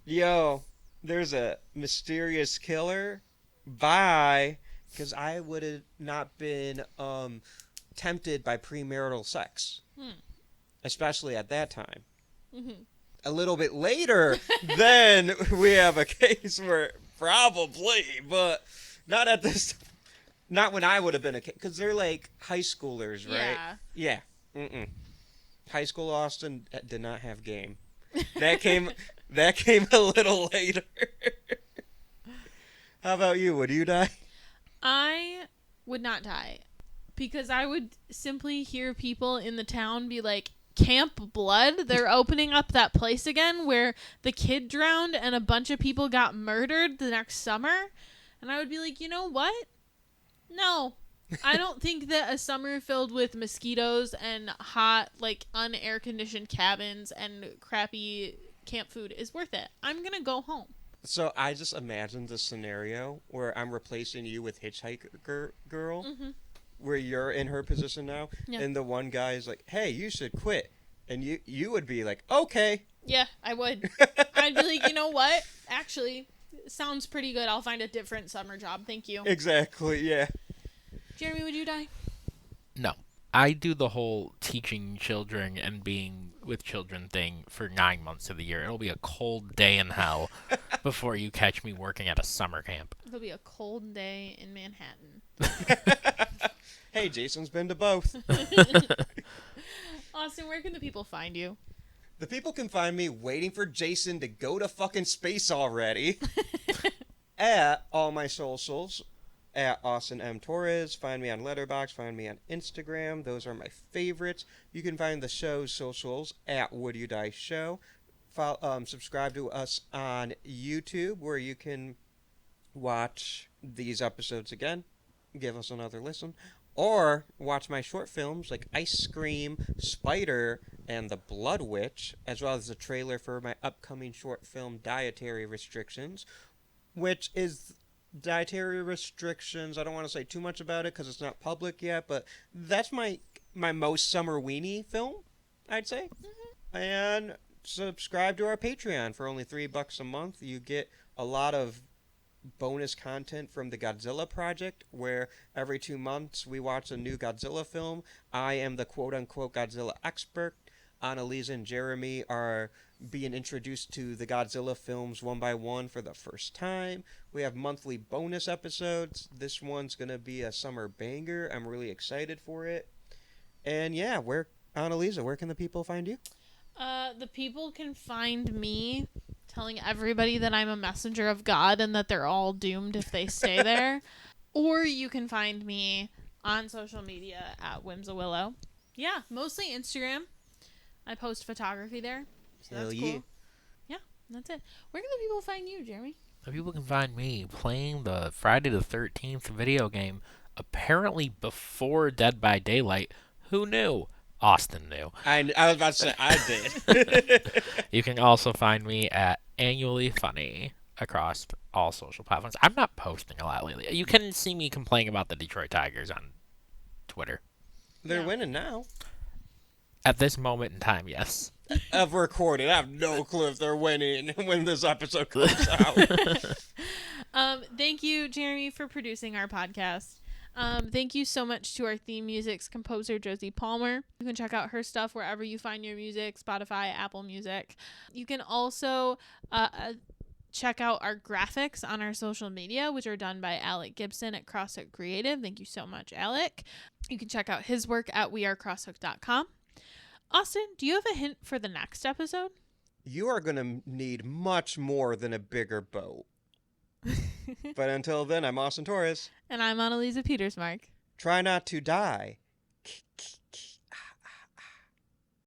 yo, there's a mysterious killer. Bye. Because I would have not been tempted by premarital sex. Especially at that time.
Mm-hmm.
A little bit later, then we have a case where probably, but not at this. Not when I would have been a kid, because they're like high schoolers, right?
Yeah.
Yeah. High school Austin did not have game. That came a little later. How about you? Would you die?
I would not die because I would simply hear people in the town be like, Camp Blood, they're opening up that place again where the kid drowned and a bunch of people got murdered the next summer. And I would be like, you know what? No. I don't think that a summer filled with mosquitoes and hot, like, unair conditioned cabins and crappy camp food is worth it. I'm going to go home.
So I just imagined this scenario where I'm replacing you with Hitchhiker Girl,
Mm-hmm.
where you're in her position now,
Yeah.
and the one guy is like, hey, you should quit. And you would be like, okay.
Yeah, I would. I'd be like, you know what? Actually, sounds pretty good. I'll find a different summer job. Thank you.
Exactly, yeah.
Jeremy, would you die?
No. I do the whole teaching children and being with children thing for 9 months of the year. It'll be a cold day in hell before you catch me working at a summer camp.
It'll be a cold day in Manhattan.
Hey, Jason's been to both.
Austin, where can the people find you?
The people can find me waiting for Jason to go to fucking space already at all my socials. At Austin M. Torres. Find me on Letterboxd. Find me on Instagram. Those are my favorites. You can find the show's socials at Would You Die Show. Subscribe to us on YouTube, where you can watch these episodes again. Give us another listen. Or watch my short films like Ice Scream, Spider, and The Blood Witch, as well as a trailer for my upcoming short film Dietary Restrictions, which is... Dietary restrictions, I don't want to say too much about it because it's not public yet, but that's my most summer weenie film, I'd say. Mm-hmm. And subscribe to our Patreon for only $3 a month. You get a lot of bonus content from the Godzilla Project, where every 2 months we watch a new Godzilla film. I am the quote-unquote Godzilla expert. Anneliese and Jeremy are being introduced to the Godzilla films one by one for the first time. We have monthly bonus episodes. This one's going to be a summer banger. I'm really excited for it. And yeah, Anneliese, where can the people find you?
The people can find me telling everybody that I'm a messenger of God and that they're all doomed if they stay there. Or you can find me on social media at Whimsawillow. Yeah, mostly Instagram. I post photography there, so that's cool. Yeah, that's it. Where can the people find you, Jeremy?
The people can find me playing the Friday the 13th video game, apparently before Dead by Daylight. Who knew? Austin knew.
I was about to say, I did.
You can also find me at Annually Funny across all social platforms. I'm not posting a lot lately. You can see me complaining about the Detroit Tigers on Twitter.
They're winning now.
At this moment in time, yes.
Of recording. I have no clue if they're winning when this episode comes out.
Thank you, Jeremy, for producing our podcast. Thank you so much to our theme music's composer, Josie Palmer. You can check out her stuff wherever you find your music, Spotify, Apple Music. You can also check out our graphics on our social media, which are done by Alec Gibson at Crosshook Creative. Thank you so much, Alec. You can check out his work at wearecrosshook.com. Austin, do you have a hint for the next episode?
You are going to need much more than a bigger boat. But until then, I'm Austin Torres.
And I'm Anneliese Petersmark.
Try not to die.